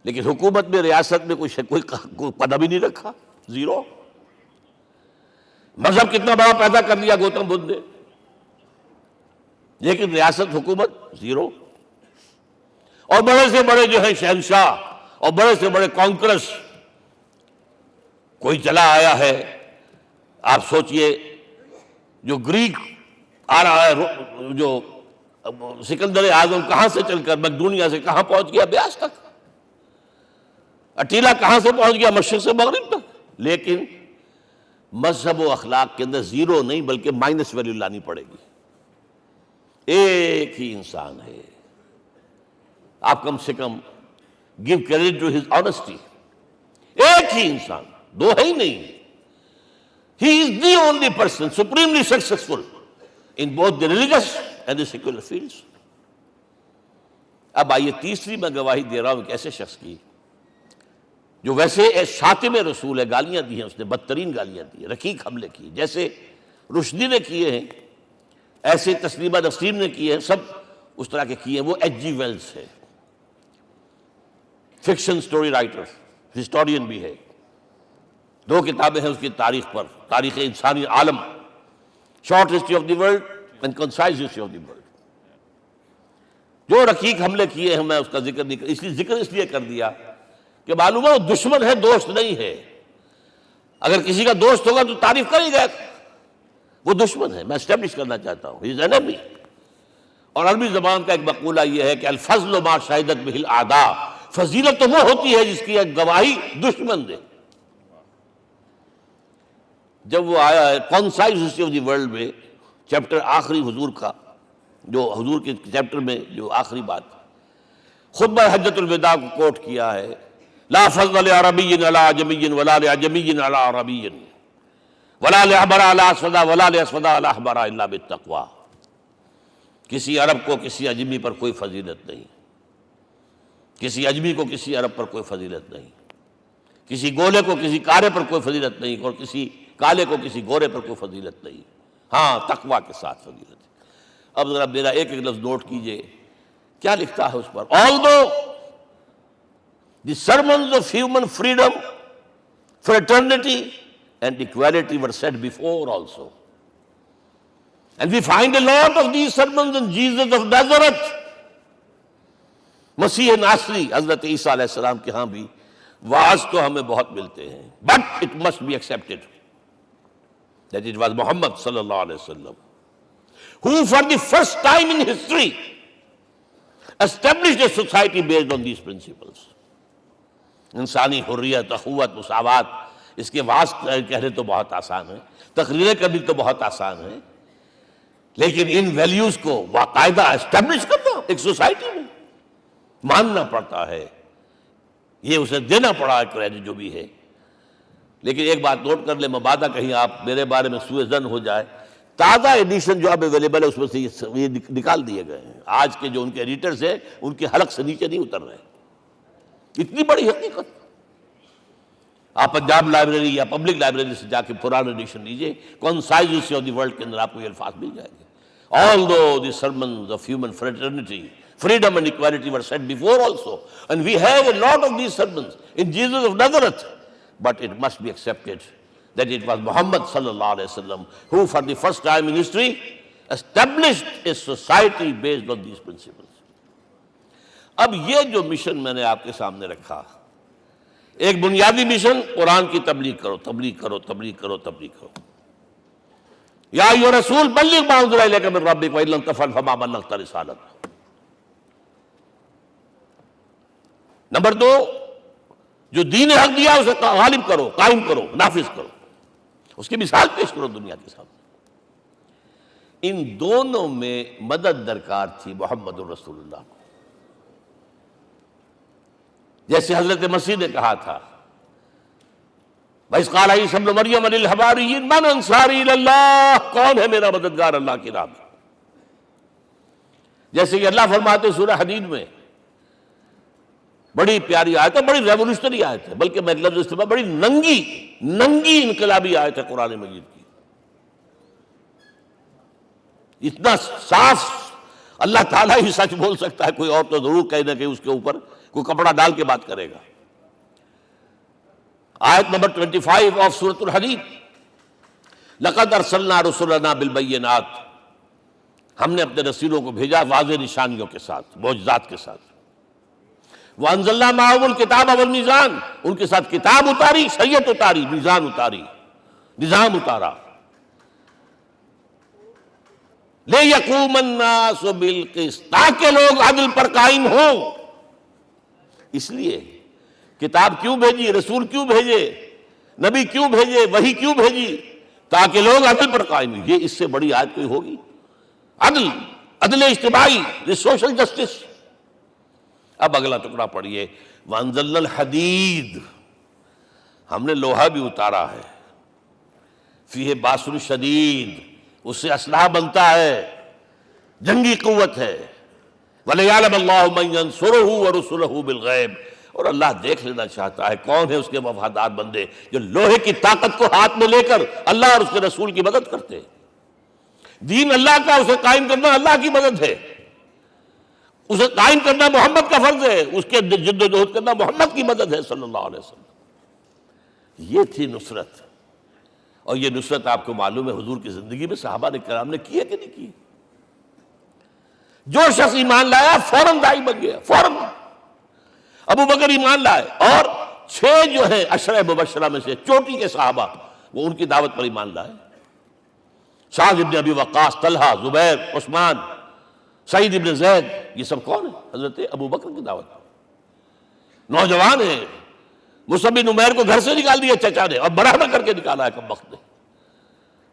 لیکن حکومت میں، ریاست میں کوئی قدم ہی نہیں رکھا، زیرو۔ مذہب کتنا بڑا پیدا کر دیا گوتم بدھ نے، لیکن ریاست، حکومت زیرو۔ اور بڑے سے بڑے جو ہیں شہنشاہ اور بڑے سے بڑے کانکرس، کوئی چلا آیا ہے، آپ سوچئے جو گریک آ رہا ہے، جو سکندر اعظم کہاں سے چل کر مقدونیہ سے کہاں پہنچ گیا؟ بیاس تک۔ اٹیلا کہاں سے پہنچ گیا؟ مشرق سے مغرب تک۔ لیکن مذہب و اخلاق کے اندر زیرو نہیں بلکہ مائنس ویلیو لانی پڑے گی۔ ایک ہی انسان ہے، آپ کم سے کم give credit to his honesty. ایک ہی انسان، دو ہے ہی نہیں۔ He is the only person supremely successful in both the religious and the secular fields. اب آئیے تیسری میں گواہی دے رہا ہوں ایک ایسے شخص کی جو ویسے شاتم رسول ہے، گالیاں دی ہیں اس نے، بدترین گالیاں دی ہیں، رقیق حملے کی، جیسے رشدی نے کیے ہیں، ایسے تسلیمہ نسرین نے کیے ہیں، سب اس طرح کے کیے ہیں۔ وہ ایچ جی ویلز ہے، فکشن سٹوری رائٹر، ہسٹورین بھی ہے، 2 کتابیں ہیں اس کی تاریخ پر، تاریخ انسانی عالم، short history of the world and concise history of the world. جو رقیق حملے کیے ہیں، میں اس کا ذکر نہیں اس لیے کر دیا کہ معلوم ہے وہ دشمن ہے، دوست نہیں ہے۔ اگر کسی کا دوست ہوگا تو تعریف کرے گا، وہ دشمن ہے، میں اسٹیبلش کرنا چاہتا ہوں، ہی از انیمی۔ اور عربی زبان کا ایک مقولہ یہ ہے کہ الفضل ما شہدت بہ الاعداء، فضیلت تو وہ ہوتی ہے جس کی گواہی دشمن دے۔ جب وہ آیا ہے concise history of the world میں، چیپٹر آخری حضور کا، جو حضور کے چیپٹر میں جو آخری بات خطبہ حجۃ الوداع کو کوٹ کیا ہے، لا فضل لعربی علی عجمی ولا لعجمی علی عربی ولا لأحمر علی اسود ولا لأسود علی احمر الا بالتقوی۔ کسی عرب کو کسی عجمی پر کوئی فضیلت نہیں، کسی عجمی کو کسی عرب پر کوئی فضیلت نہیں، کسی گولے کو کسی کارے پر کوئی فضیلت نہیں، اور کسی کالے کو کسی گورے پر کوئی فضیلت نہیں، ہاں تقوی کے ساتھ فضیلت ہے۔ اب ذرا میرا ایک لفظ نوٹ کیجئے، کیا لکھتا ہے اس پر؟ Although the sermons of human freedom, fraternity and equality were said before also, and we find a lot of these sermons in Jesus of Nazareth، مسیح ناصری حضرت عیسیٰ علیہ السلام کے ہاں بھی وعظ تو ہمیں بہت ملتے ہیں، but it must be accepted that it was Muhammad صلی اللہ علیہ وسلم who for the first time in history established a society based on these principles۔ انسانی حریت، اخوت، مساوات، اس کے وعظ کہنے تو بہت آسان ہے، تقریریں کرنی تو بہت آسان ہے، لیکن ان ویلیوز کو باقاعدہ اسٹیبلش کرنا ایک سوسائٹی میں ماننا پڑتا ہے، یہ اسے دینا پڑا ہے کریڈٹ جو بھی ہے۔ لیکن ایک بات نوٹ کر لیں، مبادہ کہیں آپ میرے بارے میں سوء ظن ہو جائے، تازہ ایڈیشن جو اب اویلیبل ہے اس میں سے یہ نکال دیے گئے ہیں۔ آج کے جو ان کے ایڈیٹرز ہیں ان کے حلق سے نیچے نہیں اتر رہے، اتنی بڑی حقیقت۔ آپ پنجاب لائبریری یا پبلک لائبریری سے جا کے پرانا ایڈیشن لیجئے، concise history of the world کے اندر آپ کو یہ الفاظ مل جائیں گے۔ Although the sermons of human fraternity, Freedom and equality were said before also. And we have a lot of these sermons in Jesus of Nazareth. But it must be accepted that it was Muhammad sallallahu alaihi wasallam who for the first time in history established a society based on these principles. اب یہ جو mission میں نے آپ کے سامنے رکھا، ایک بنیادی مشن قرآن کی تبلیغ کرو، تبلیغ کرو، تبلیغ کرو، تبلیغ کرو. یا ایھا رسول بلغ ما انزل الیک من ربک وان لم تفعل فما بلغت رسالتہ. نمبر 2، جو دین حق دیا اسے غالب کرو، قائم کرو، نافذ کرو، اس کی مثال پیش کرو دنیا کے سامنے. ان دونوں میں مدد درکار تھی محمد الرسول اللہ کو. جیسے حضرت مسیح نے کہا تھا، وَإِذْ قَالَ عِيسَىٰ ابْنُ مَرْيَمَ لِلْحَوَارِيِّينَ مَنْ أَنصَارِي إِلَى اللَّهِ، کون ہے میرا مددگار اللہ کی راہ میں. جیسے کہ اللہ فرماتے سورہ حدید میں، بڑی پیاری آیت ہے، بڑی ریولوشنری آیت ہے، بلکہ میں لفظ استعمال، بڑی ننگی انقلابی آیت ہے قرآن مجید کی. اتنا صاف اللہ تعالیٰ ہی سچ بول سکتا ہے، کوئی اور تو ضرور کہیں نہ کہیں اس کے اوپر کوئی کپڑا ڈال کے بات کرے گا. آیت نمبر 25 آف سورۃ الحدید، لقد ارسلنا رسلنا بالبینات، ہم نے اپنے رسولوں کو بھیجا واضح نشانیوں کے ساتھ، معجزات کے ساتھ. وَأَنزَلْنَا مَعَهُمُ الْكِتَابَ وَالْمِيزَانَ، ان کے ساتھ کتاب اتاری، شریعت اتاری، میزان اتاری، نظام اتارا. لِيَقُومَ النَّاسُ بِالْقِسْطِ، تاکہ لوگ عدل پر قائم ہوں. اس لیے کتاب کیوں بھیجی، رسول کیوں بھیجے، نبی کیوں بھیجے، وحی کیوں بھیجی؟ تاکہ لوگ عدل پر قائم ہوں. یہ اس سے بڑی آیت کوئی ہوگی؟ عدل اجتماعی، سوشل جسٹس. اب اگلا ٹکڑا پڑھیے، وَأَنزَلْنَا الْحَدِيدَ، ہم نے لوہا بھی اتارا ہے، فِيهِ بَأْسٌ شَدِيدٌ، اس سے اسلحہ بنتا ہے، جنگی قوت ہے. وَلِيَعْلَمَ اللَّهُ مَن يَنصُرُهُ وَرُسُلَهُ بِالْغَيْبِ، اور اللہ دیکھ لینا چاہتا ہے کون ہے اس کے وفادار بندے جو لوہے کی طاقت کو ہاتھ میں لے کر اللہ اور اس کے رسول کی مدد کرتے ہیں. دین اللہ کا، اسے قائم کرنا اللہ کی مدد ہے، اسے قائم کرنا محمد کا فرض ہے، اس کے جد و جہد کرنا محمد کی مدد ہے صلی اللہ علیہ وسلم. یہ تھی نصرت. اور یہ نصرت آپ کو معلوم ہے حضور کی زندگی میں صحابہ کرام نے کی ہے کہ نہیں کی؟ جو شخص ایمان لایا فوراً داعی بن گیا، فوراً. ابو بکر ایمان لائے، اور 6 جو ہیں عشرہ مبشرہ میں سے چوٹی کے صحابہ، وہ ان کی دعوت پر ایمان لائے. سعد ابن ابی وقاص، طلحہ، زبیر، عثمان، سعید ابن زید، یہ سب کون ہیں؟ حضرت ابو بکر کی دعوت. نوجوان ہیں، مصعب بن عمیر کو گھر سے نکال دیا چچا نے، اور بڑا نہ کر کے نکالا ہے کم وقت نے،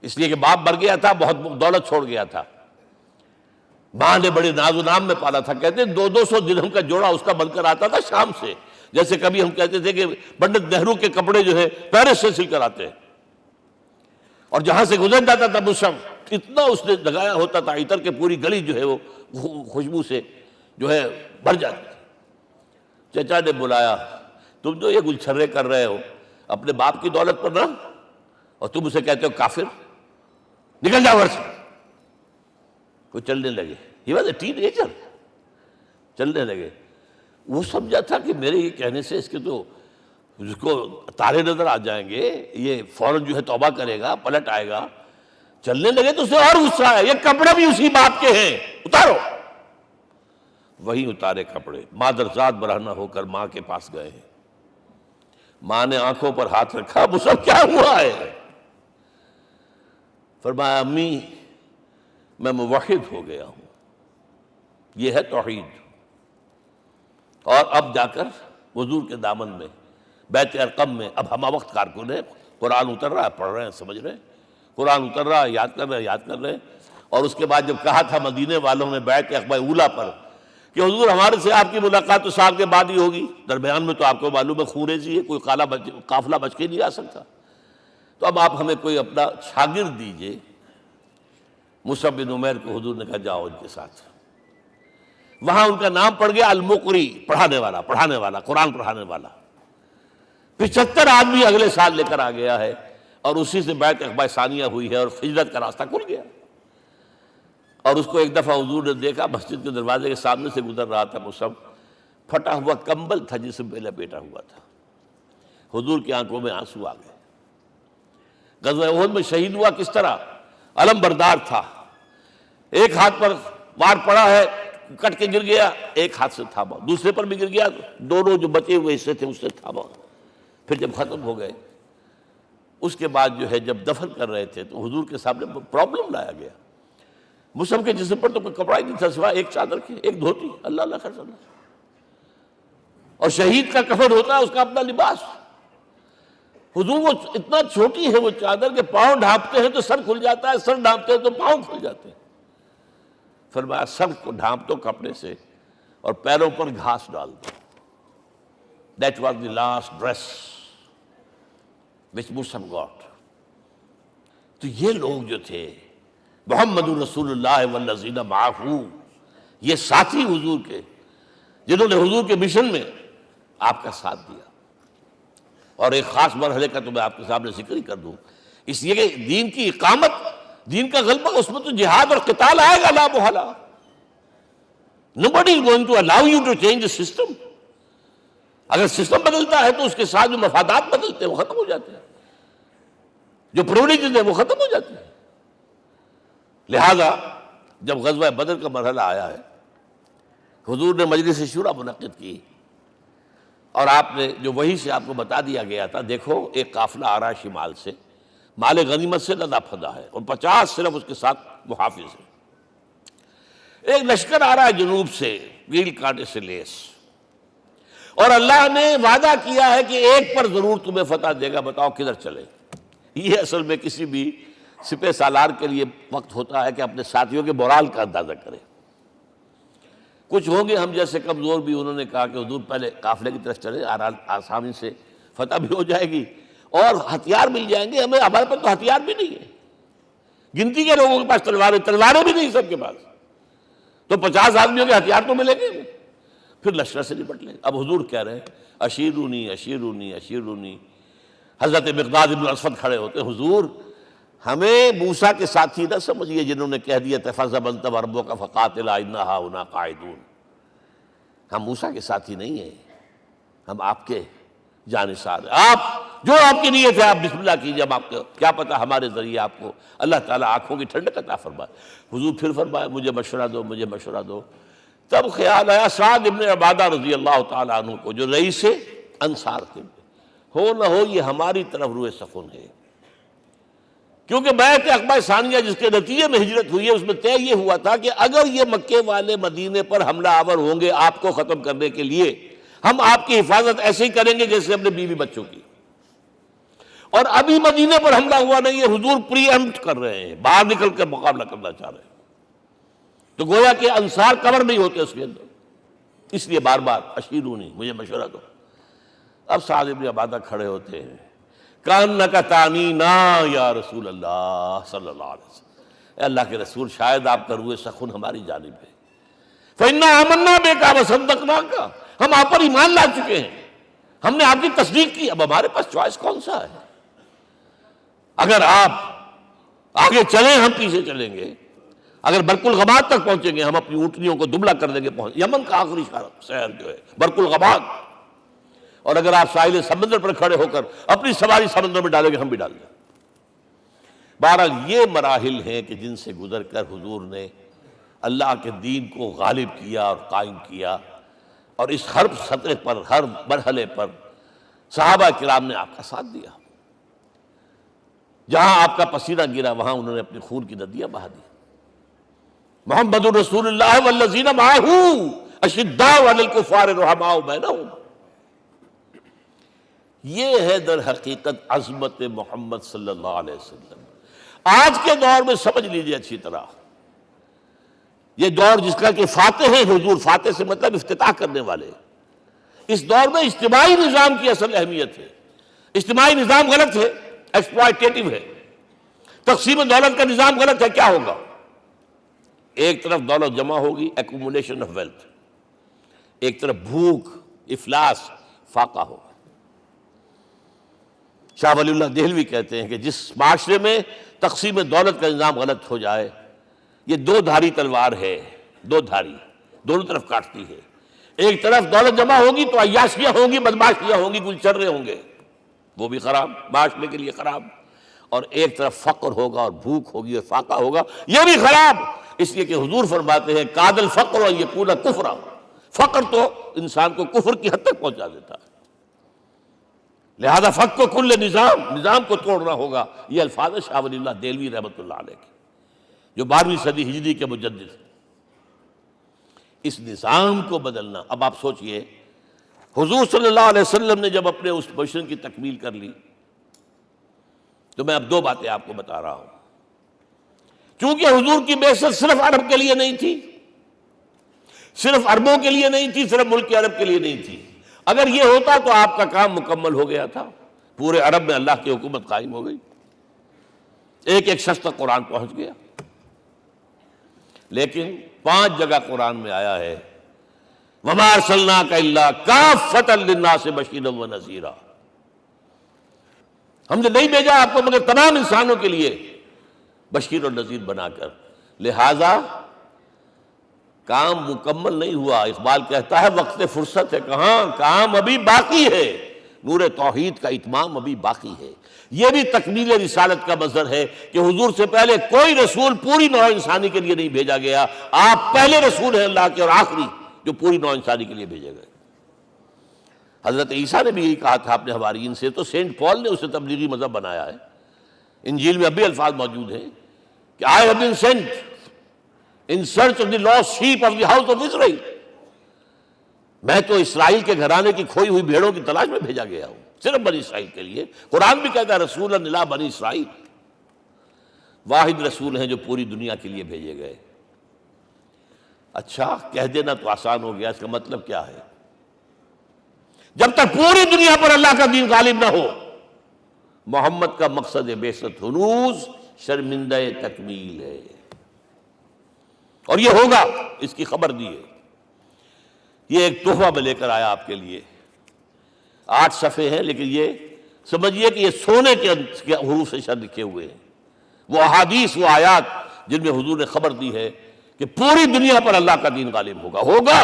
اس لیے کہ باپ مر گیا تھا، بہت دولت چھوڑ گیا تھا. ماں نے بڑے ناز و نام میں پالا تھا. کہتے 200 درہم کا جوڑا اس کا بن کر آتا تھا شام سے، جیسے کبھی ہم کہتے تھے کہ پنڈت نہرو کے کپڑے جو ہے پیرس سے سل کر آتے ہیں. اور جہاں سے گزر جاتا تھا مشم، اتنا اس نے لگایا ہوتا تھا عطر کہ پوری گلی جو ہے وہ خوشبو سے جو ہے بھر جاتی تھی. چچا نے بلایا، تم جو یہ گلچھرے کر رہے ہو اپنے باپ کی دولت پر نہ، اور تم اسے کہتے ہو کافر، نکل جاؤ گھر سے. وہ چلنے لگے. He was a ten ager. چلنے لگے. وہ سمجھا تھا کہ میرے یہ کہنے سے اس کے تو اس کو تارے نظر آ جائیں گے، یہ فوراً جو ہے توبہ کرے گا، پلٹ آئے گا. چلنے لگے تو اسے اور غصہ آیا، یہ کپڑے بھی اسی باپ کے ہیں، اتارو. وہی اتارے کپڑے، مادرزاد برہنہ ہو کر ماں کے پاس گئے ہیں. ماں نے آنکھوں پر ہاتھ رکھا، مصعب کیا ہوا ہے؟ فرمایا امی میں موحد ہو گیا ہوں. یہ ہے توحید. اور اب جا کر حضور کے دامن میں بیت ارقم میں اب ہمہ وقت کارکن ہے، قرآن اتر رہا ہے، پڑھ رہے ہیں، سمجھ رہے ہیں، قرآن اتر رہا ہے، یاد کر رہے ہیں. اور اس کے بعد جب کہا تھا مدینے والوں نے بیعت عقبہ اولیٰ پر کہ حضور ہمارے سے آپ کی ملاقات تو سال کے بعد ہی ہوگی، درمیان میں تو آپ کو معلوم ہے خونریزی ہے، کوئی قافلہ بچ کے نہیں آ سکتا، تو اب آپ ہمیں کوئی اپنا شاگرد دیجئے. مصعب بن عمیر کو حضور نے کہا جاؤ ان کے ساتھ. وہاں ان کا نام پڑ گیا المقری، پڑھانے والا، قرآن پڑھانے والا. 75 آدمی اگلے سال لے کر آ گیا ہے، اور اسی سے بیعت عقبہ ثانیہ ہوئی ہے، اور ہجرت کا راستہ کھل گیا. اور اس کو ایک دفعہ حضور نے دیکھا، مسجد کے دروازے کے سامنے سے گزر رہا تھا مصعب، پھٹا ہوا کمبل تھا جس میں پہلے لپیٹا ہوا تھا. حضور کی آنکھوں میں آنسو آ گئے. غزوہ احد میں شہید ہوا کس طرح؟ علم بردار تھا، ایک ہاتھ پر وار پڑا ہے، کٹ کے گر گیا، ایک ہاتھ سے تھاما، دوسرے پر بھی گر گیا، دونوں جو بچے ہوئے حصے تھے اس سے تھاما. پھر جب ختم ہو گئے اس کے بعد جو ہے جب دفن کر رہے تھے تو حضور کے سامنے پرابلم لایا گیا. مصعب کے جسم پر تو کوئی کپڑا ہی نہیں تھا سوائے ایک چادر کے، ایک دھوتی. اللہ اللہ خیر اللہ. اور شہید کا کفن ہوتا ہے اس کا اپنا لباس. حضور وہ اتنا چھوٹی ہے وہ چادر کہ پاؤں ڈھانپتے ہیں تو سر کھل جاتا ہے، سر ڈھانپتے ہیں تو پاؤں کھل جاتے ہیں. فرمایا سر کو ڈھانپ دو کپڑے سے اور پیروں پر گھاس ڈال دو. That was the last dress which Musab got. تو یہ لوگ جو تھے محمد رسول اللہ والذین معہ، یہ ساتھی حضور کے جنہوں نے حضور کے مشن میں آپ کا ساتھ دیا. اور ایک خاص مرحلے کا تو میں آپ کے سامنے ذکر ہی کر دوں، اس لیے کہ دین کی اقامت، دین کا غلبہ، اس میں تو جہاد اور قتال آئے گا لا محالہ. Nobody is going to allow you to change the system. اگر سسٹم بدلتا ہے تو اس کے ساتھ جو مفادات بدلتے ہیں وہ ختم ہو جاتے ہیں، جو پرولیجز ہیں وہ ختم ہو جاتے ہیں. لہذا جب غزوہ بدر کا مرحلہ آیا ہے، حضور نے مجلس شورا منعقد کی اور آپ نے جو وحی سے آپ کو بتا دیا گیا تھا، دیکھو ایک قافلہ آ رہا ہے شمال سے، مال غنیمت سے لدا پھدا ہے اور 50 صرف اس کے ساتھ محافظ ہیں. ایک لشکر آ رہا ہے جنوب سے ویل کانٹے سے لیس، اور اللہ نے وعدہ کیا ہے کہ ایک پر ضرور تمہیں فتح دے گا، بتاؤ کدھر چلے. یہ اصل میں کسی بھی سپہ سالار کے لیے وقت ہوتا ہے کہ اپنے ساتھیوں کے مورال کا اندازہ کرے. کچھ ہوں گے ہم جیسے کمزور بھی، انہوں نے کہا کہ حضور پہلے قافلے کی طرف چلے، آسانی سے فتح بھی ہو جائے گی اور ہتھیار مل جائیں گے ہمیں. ہمارے پاس تو ہتھیار بھی نہیں ہے، گنتی کے لوگوں کے پاس تلواریں بھی نہیں سب کے پاس، تو 50 آدمیوں کے ہتھیار تو ملیں گے، پھر لشکر سے نپٹ لیں. اب حضور کہہ رہے ہیں اشیرونی اشیرونی اشیرونی. حضرت مقداد بن اسود کھڑے ہوتے ہیں، حضور ہمیں موسیٰ کے ساتھی نہ سمجھیے جنہوں نے کہہ دیا تھا فَذَهَبْ أَنْتَ وَرَبُّكَ فَقَاتِلَا إِنَّا هَاهُنَا قَاعِدُونَ. ہم موسیٰ کے ساتھی نہیں ہیں، ہم آپ کے جانثار ہیں. آپ جو آپ کی نیت ہے آپ بسم اللہ کیجئے، ہم آپ کو کیا پتہ ہمارے ذریعے آپ کو اللہ تعالیٰ آنکھوں کی ٹھنڈک عطا فرمائے. حضور پھر فرمائے مجھے مشورہ دو، مجھے مشورہ دو. تب خیال آیا سعد ابن عبادہ رضی اللہ تعالیٰ عنہ کو، جو رئیس انصار تھے، ہو نہ ہو یہ ہماری طرف روئے سخن ہے. کیونکہ بیعت عقبہ ثانیہ جس کے نتیجے میں ہجرت ہوئی ہے اس میں طے یہ ہوا تھا کہ اگر یہ مکے والے مدینے پر حملہ آور ہوں گے آپ کو ختم کرنے کے لیے، ہم آپ کی حفاظت ایسے ہی کریں گے جیسے اپنے بیوی بچوں کی. اور ابھی مدینے پر حملہ ہوا نہیں ہے، حضور پری ایمپٹ کر رہے ہیں، باہر نکل کر مقابلہ کرنا چاہ رہے ہیں. تو گویا کہ انصار کور نہیں ہوتے اس کے اندر، اس لیے بار بار اشیرونی، مجھے مشورہ دو. اب سعد بن عبادہ کھڑے ہوتے ہیں، کانک تعنینا یا رسول اللہ صلی اللہ علیہ وسلم. اے اللہ کے رسول شاید آپ کا روئے سخن ہماری جانب ہے. فإنا آمنا بک وصدقناک، ہم آپ پر ایمان لا چکے ہیں، ہم نے آپ کی تصدیق کی، اب ہمارے پاس چوائس کون سا ہے؟ اگر آپ آگے چلیں ہم پیچھے چلیں گے، اگر برق الغماد تک پہنچیں گے ہم اپنی اونٹنیوں کو دبلا کر دیں گے. یمن کا آخری شہر جو ہے برق الغماد، اور اگر آپ ساحل سمندر پر کھڑے ہو کر اپنی سواری سمندر میں ڈالیں گے ہم بھی ڈال دیں. بہرحال یہ مراحل ہیں کہ جن سے گزر کر حضور نے اللہ کے دین کو غالب کیا اور قائم کیا، اور اس ہر سطح پر، ہر مرحلے پر صحابہ کرام نے آپ کا ساتھ دیا. جہاں آپ کا پسینہ گرا وہاں انہوں نے اپنی خون کی ندیاں بہا دی. محمد رسول اللہ والذین معہ اشداء علی الکفار رحماء بینہم. یہ ہے در حقیقت عظمت محمد صلی اللہ علیہ وسلم. آج کے دور میں سمجھ لیجئے اچھی طرح، یہ دور جس کا کہ فاتح ہیں حضور، فاتح سے مطلب افتتاح کرنے والے، اس دور میں اجتماعی نظام کی اصل اہمیت ہے. اجتماعی نظام غلط ہے، ایکسپلائٹیٹو ہے. تقسیم دولت کا نظام غلط ہے. کیا ہوگا؟ ایک طرف دولت جمع ہوگی، ایکومولیشن آف ویلتھ، ایک طرف بھوک، افلاس، فاقہ ہوگا. شاہ ولی اللہ دہلوی کہتے ہیں کہ جس معاشرے میں تقسیم دولت کا نظام غلط ہو جائے یہ دو دھاری تلوار ہے، دو دھاری، دونوں طرف کاٹتی ہے۔ ایک طرف دولت جمع ہوگی تو عیاشیاں ہوں گی، بدماشیاں ہوں گی، گلچرے ہوں گے، وہ بھی خراب، معاشرے کے لیے خراب۔ اور ایک طرف فقر ہوگا اور بھوک ہوگی اور فاقہ ہوگا، یہ بھی خراب۔ اس لیے کہ حضور فرماتے ہیں کاد الفقر ان یکون کفرا، فقر تو انسان کو کفر کی حد تک پہنچا دیتا ہے، لہذا فق کو کل نظام کو توڑنا ہوگا۔ یہ الفاظ ہے شاہ ولی اللہ دہلوی رحمۃ اللہ علیہ کے، جو 12ویں صدی ہجری کے مجدد ہیں۔ اس نظام کو بدلنا، اب آپ سوچئے حضور صلی اللہ علیہ وسلم نے جب اپنے اس مشن کی تکمیل کر لی، تو میں اب دو باتیں آپ کو بتا رہا ہوں۔ چونکہ حضور کی بعثت صرف عرب کے لیے نہیں تھی، صرف عربوں کے لیے نہیں تھی، صرف ملک عرب کے لیے نہیں تھی۔ اگر یہ ہوتا تو آپ کا کام مکمل ہو گیا تھا، پورے عرب میں اللہ کی حکومت قائم ہو گئی، ایک ایک شخص تک قرآن پہنچ گیا۔ لیکن 5 جگہ قرآن میں آیا ہے وَمَا أَرْسَلْنَاكَ إِلَّا كَافَّةً لِلنَّاسِ بَشِيرًا وَنَذِيرًا، ہم نے نہیں بھیجا آپ کو مگر تمام انسانوں کے لیے بشیر اور نذیر بنا کر۔ لہذا کام مکمل نہیں ہوا۔ اقبال کہتا ہے وقت فرصت ہے کہاں، کام ابھی باقی ہے، نور توحید کا اتمام ابھی باقی ہے۔ یہ بھی تکمیل رسالت کا مظہر ہے کہ حضور سے پہلے کوئی رسول پوری نوع انسانی کے لیے نہیں بھیجا گیا، آپ پہلے رسول ہیں اللہ کے اور آخری جو پوری نوع انسانی کے لیے بھیجے گئے۔ حضرت عیسیٰ نے بھی یہی کہا تھا اپنے حواریین سے، تو سینٹ پال نے اسے تبلیغی مذہب بنایا ہے۔ انجیل میں اب بھی الفاظ موجود ہیں کہ I have been sent in search of the lost sheep of the house of Israel، میں تو اسرائیل کے گھرانے کی کھوئی ہوئی بھیڑوں کی تلاش میں بھیجا گیا ہوں، صرف بنی اسرائیل کے لیے۔ قرآن بھی کہتا ہے رسول الی بنی اسرائیل، واحد رسول ہیں جو پوری دنیا کے لیے بھیجے گئے۔ اچھا کہہ دینا تو آسان ہو گیا، اس کا مطلب کیا ہے؟ جب تک پوری دنیا پر اللہ کا دین غالب نہ ہو، محمد کا مقصد بعثت ہنوز شرمندہ تکمیل ہے، اور یہ ہوگا، اس کی خبر دی ہے۔ یہ ایک تحفہ میں لے کر آیا آپ کے لیے، 8 صفحے ہیں، لیکن یہ سمجھیے کہ یہ سونے کے حروف سے شر لکھے ہوئے ہیں، وہ احادیث، وہ آیات جن میں حضور نے خبر دی ہے کہ پوری دنیا پر اللہ کا دین غالب ہوگا۔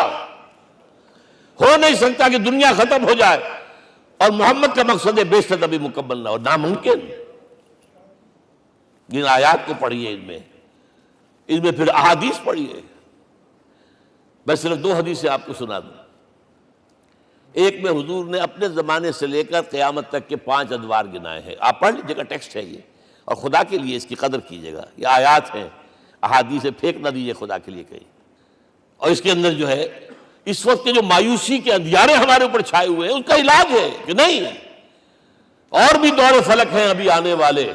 ہو نہیں سکتا کہ دنیا ختم ہو جائے اور محمد کا مقصد بعثت ابھی مکمل نہ ہو، ناممکن۔ ان آیات کو پڑھیے، ان میں پھر احادیث پڑھیے۔ میں صرف 2 حدیثیں آپ کو سنا دوں۔ ایک میں حضور نے اپنے زمانے سے لے کر قیامت تک کے 5 ادوار گنائے ہیں، آپ پڑھ لیجیے گا، ٹیکسٹ ہے یہ، اور خدا کے لیے اس کی قدر کیجیے گا، یہ آیات ہیں، احادیث پھینک نہ دیجیے خدا کے لیے کہیں۔ اور اس کے اندر جو ہے اس وقت کے جو مایوسی کے اندھیارے ہمارے اوپر چھائے ہوئے ہیں، اس کا علاج ہے کہ نہیں، اور بھی دور فلک ہیں ابھی آنے والے،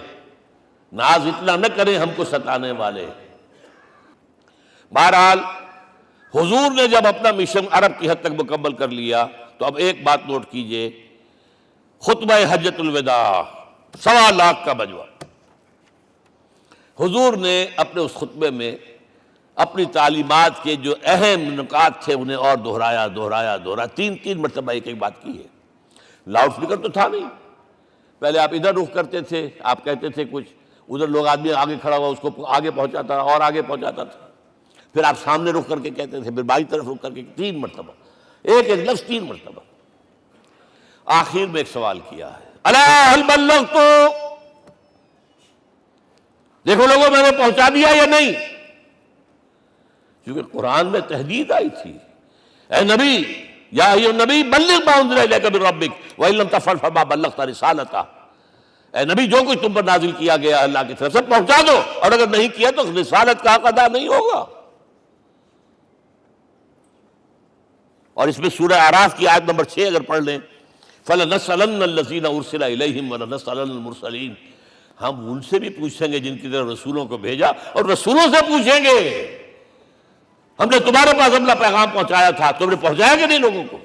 ناز اتنا نہ کریں ہم کو ستانے والے۔ بہرحال حضور نے جب اپنا مشن عرب کی حد تک مکمل کر لیا تو اب ایک بات نوٹ کیجئے، خطبہ حجۃ الوداع 1.25 لاکھ کا بجوا، حضور نے اپنے اس خطبے میں اپنی تعلیمات کے جو اہم نکات تھے انہیں اور دہرایا، 3 مرتبہ ایک بات کی ہے۔ لاؤڈ سپیکر تو تھا نہیں، پہلے آپ ادھر رخ کرتے تھے، آپ کہتے تھے کچھ، ادھر لوگ آدمی آگے کھڑا ہوا اس کو آگے پہنچاتا اور آگے پہنچاتا تھا، پھر آپ سامنے رخ کر کے کہتے تھے، پھر بائیں طرف رخ کر کے 3 مرتبہ، ایک لفظ 3 مرتبہ۔ آخر میں ایک سوال کیا ہے، الا هل بلغت، دیکھو لوگوں میں نے پہنچا دیا یا نہیں؟ کیونکہ قرآن میں تحدید آئی تھی، اے نبی، یا ایھا النبی بلغ ما انزل الیک من ربک وان لم تفعل فما بلغت رسالتہ، اے نبی جو کچھ تم پر نازل کیا گیا اللہ کی طرف سے پہنچا دو، اور اگر نہیں کیا تو رسالت کا حق ادا نہیں ہوگا۔ اور اس میں سورہ اعراف کی آیت نمبر 6 اگر پڑھ لیں، فَلَنَسْأَلَنَّ الَّذِينَ أُرْسِلَ إِلَيْهِمْ وَلَنَسْأَلَنَّ الْمُرْسَلِينَ، ہم ان سے بھی پوچھیں گے جن کی طرف رسولوں کو بھیجا، اور رسولوں سے پوچھیں گے ہم نے تمہارے پاس اپنا پیغام پہنچایا تھا، تم نے پہنچایا کہ نہیں لوگوں کو؟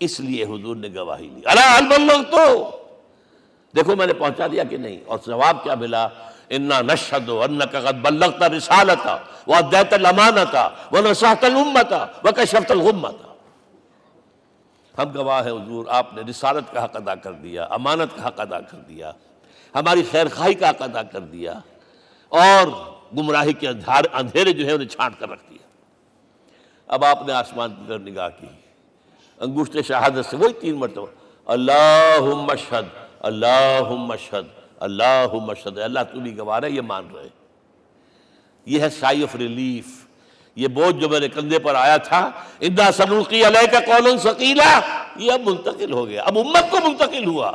اس لیے حضور نے گواہی لی، الا هل بلغت، دیکھو میں نے پہنچا دیا کہ نہیں؟ اور جواب کیا ملا؟ انا نشہد انک قد بلغت رسالۃ وادیت الامانۃ ونصحت الامۃ وکشفت الغمۃ، ہم گواہ ہیں حضور آپ نے رسالت کا حق ادا کر دیا، امانت کا حق ادا کر دیا، ہماری خیر خواہی کا حق ادا کر دیا، اور گمراہی کے اندھیرے جو ہے انہیں چھانٹ کر رکھ دیا۔ اب آپ نے آسمان کی طرف نگاہ کی، انگشت شہادت سے وہی 3 مرتبہ اللہم اشہد اللہم اشہد اللہم اشہد، اللہ تو بھی گواہ ہے، یہ مان رہے۔ یہ ہے سائی آف ریلیف، یہ بوجھ جو میرے کندھے پر آیا تھا اِنَّا سَنُلْقِي عَلَيْكَ قَوْلًا ثَقِيلًا، یہ اب منتقل ہو گیا، اب امت کو منتقل ہوا۔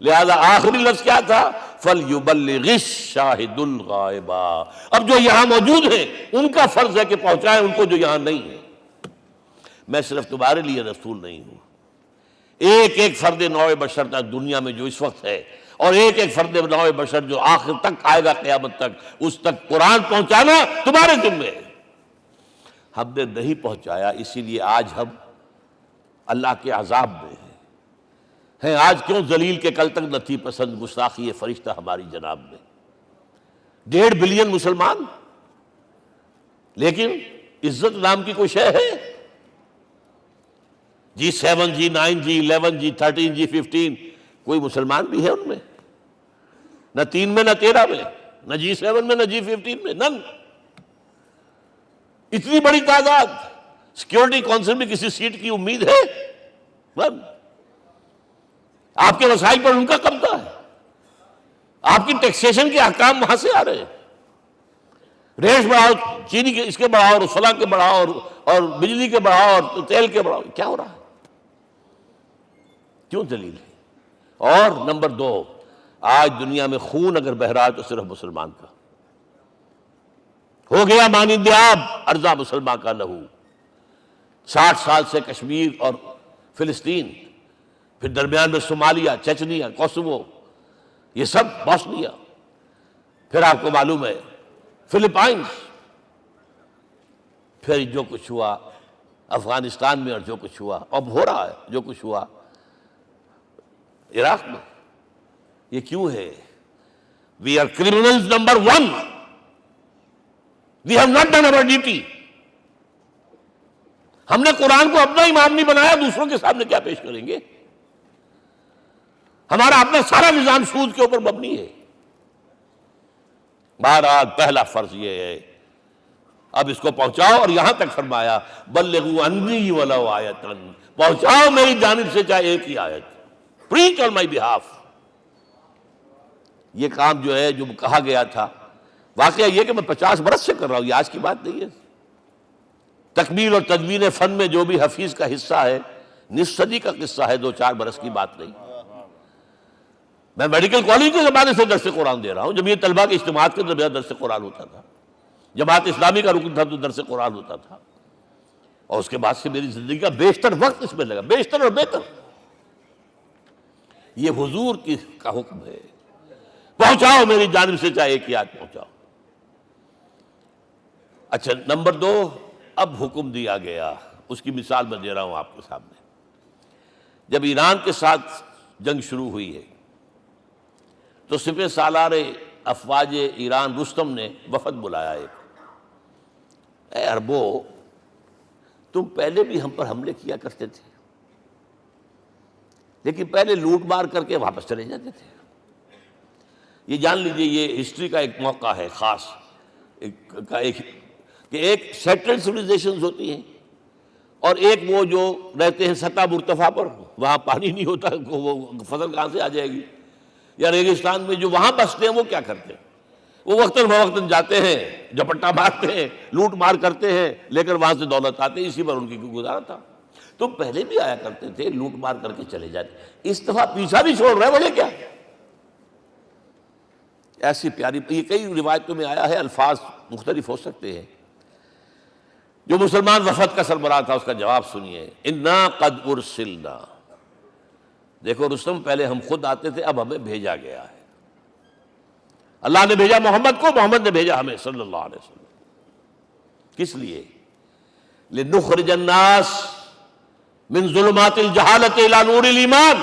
لہذا آخری لفظ کیا تھا؟ فَلْيُبَلِّغِ الشَّاهِدُ الْغَائِبَ، اب جو یہاں موجود ہیں ان کا فرض ہے کہ پہنچائیں ان کو جو یہاں نہیں ہے۔ میں صرف تمہارے لیے رسول نہیں ہوں، ایک ایک فرد نوع بشر تک دنیا میں جو اس وقت ہے، اور ایک ایک فرد نوع بشر جو آخر تک آئے گا قیامت تک، اس تک قرآن پہنچانا تمہارے ذمہ ہے۔ ہم نے نہیں پہنچایا، اسی لیے آج ہم اللہ کے عذاب میں ہیں۔ آج کیوں ذلیل کے کل تک نہ تھی پسند گستاخی فرشتہ ہماری جناب میں؟ 1.5 بلین مسلمان، لیکن عزت نام کی کوئی شے ہے؟ G7 G9 G11 G13 G15 کوئی مسلمان بھی ہے ان میں؟ نہ 3 میں نہ 13 میں، نہ G7 میں نہ G15 میں، نن۔ اتنی بڑی تعداد، سیکیورٹی کونسل میں کسی سیٹ کی امید ہے؟ نن۔ آپ کے وسائل پر ان کا قبضہ ہے، آپ کی ٹیکسیشن کے احکام وہاں سے آ رہے ہیں۔ ریٹ بڑھاؤ، چینی کے اس کے بڑھاؤ، اور فلاں کے بڑھاؤ، اور بجلی کے بڑھاؤ، اور تیل کے بڑھاؤ، کیا ہو رہا ہے؟ کیوں ذلیل ہے؟ اور نمبر 2، آج دنیا میں خون اگر بہ رہا ہے تو صرف مسلمان کا ہو گیا، مانند آب ارزاں مسلمان کا لہو۔ 60 سال سے کشمیر اور فلسطین، پھر درمیان میں صومالیہ، چچنیا، کوسوو، یہ سب بوسنیا، پھر آپ کو معلوم ہے فلپائنز، پھر جو کچھ ہوا افغانستان میں، اور جو کچھ ہوا اب ہو رہا ہے، جو کچھ ہوا عراق میں۔ یہ کیوں ہے؟ We are criminals number 1. We have not done our duty. ہم نے قرآن کو اپنا امام نہیں بنایا، دوسروں کے سامنے کیا پیش کریں گے؟ ہمارا اپنا سارا نظام سود کے اوپر مبنی ہے۔ بہرحال پہلا فرض یہ ہے، اب اس کو پہنچاؤ، اور یہاں تک فرمایا بلغوا عنی ولو آیۃ، پہنچاؤ میری جانب سے چاہے ایک ہی آیت، preach on my behalf۔ یہ کام جو ہے، جو کہا گیا تھا، واقعہ یہ کہ میں 50 برس سے کر رہا ہوں، یہ آج کی بات نہیں ہے۔ تکمیل اور تدوین فن میں جو بھی حفیظ کا حصہ ہے، نصف صدی کا قصہ ہے، 2-4 برس کی بات نہیں۔ میں میڈیکل کالج کے زمانے سے درس قرآن دے رہا ہوں، جب یہ طلبہ کے اجتماعات کے درمیان درس قرآن ہوتا تھا، جماعت اسلامی کا رکن تھا تو درس قرآن ہوتا تھا، اور اس کے بعد سے میری زندگی کا بیشتر وقت اس میں لگا، بیشتر اور بہتر۔ یہ حضور کا حکم ہے، پہنچاؤ میری جانب سے چاہے ایک ہی آیت پہنچاؤ۔ اچھا، نمبر 2، اب حکم دیا گیا، اس کی مثال میں دے رہا ہوں آپ کے سامنے۔ جب ایران کے ساتھ جنگ شروع ہوئی ہے تو سپہ سالار افواج ایران رستم نے وفد بلایا ایک، اے عربو، تم پہلے بھی ہم پر حملے کیا کرتے تھے، لیکن پہلے لوٹ مار کر کے واپس چلے جاتے تھے۔ یہ جان لیجئے، یہ ہسٹری کا ایک موقع ہے خاص، کہ ایک سیٹلڈ سویلائزیشنز ہوتی ہیں، اور ایک وہ جو رہتے ہیں سطح مرتفع پر، وہاں پانی نہیں ہوتا، وہ فصل کہاں سے آ جائے گی؟ یا ریگستان میں جو وہاں بستے ہیں وہ کیا کرتے ہیں؟ وہ وقتاً فوقتاً جاتے ہیں، جھپٹا مارتے ہیں، لوٹ مار کرتے ہیں، لے کر وہاں سے دولت آتے ہیں، اسی پر ان کی گزارا تھا۔ تم پہلے بھی آیا کرتے تھے، لوٹ مار کر کے چلے جاتے، اس دفعہ پیچھا بھی چھوڑ رہے، وجہ کیا؟ ایسی پیاری، یہ کئی روایتوں میں آیا ہے، الفاظ مختلف ہو سکتے ہیں۔ جو مسلمان وفد کا سربراہ تھا اس کا جواب سنیے، انا قد ارسلنا، دیکھو رستم، پہلے ہم خود آتے تھے، اب ہمیں بھیجا گیا ہے۔ اللہ نے بھیجا محمد کو، محمد نے بھیجا ہمیں صلی اللہ علیہ وسلم۔ کس لیے؟ لنخرج الناس من ظلمات الجہالۃ الی نور الایمان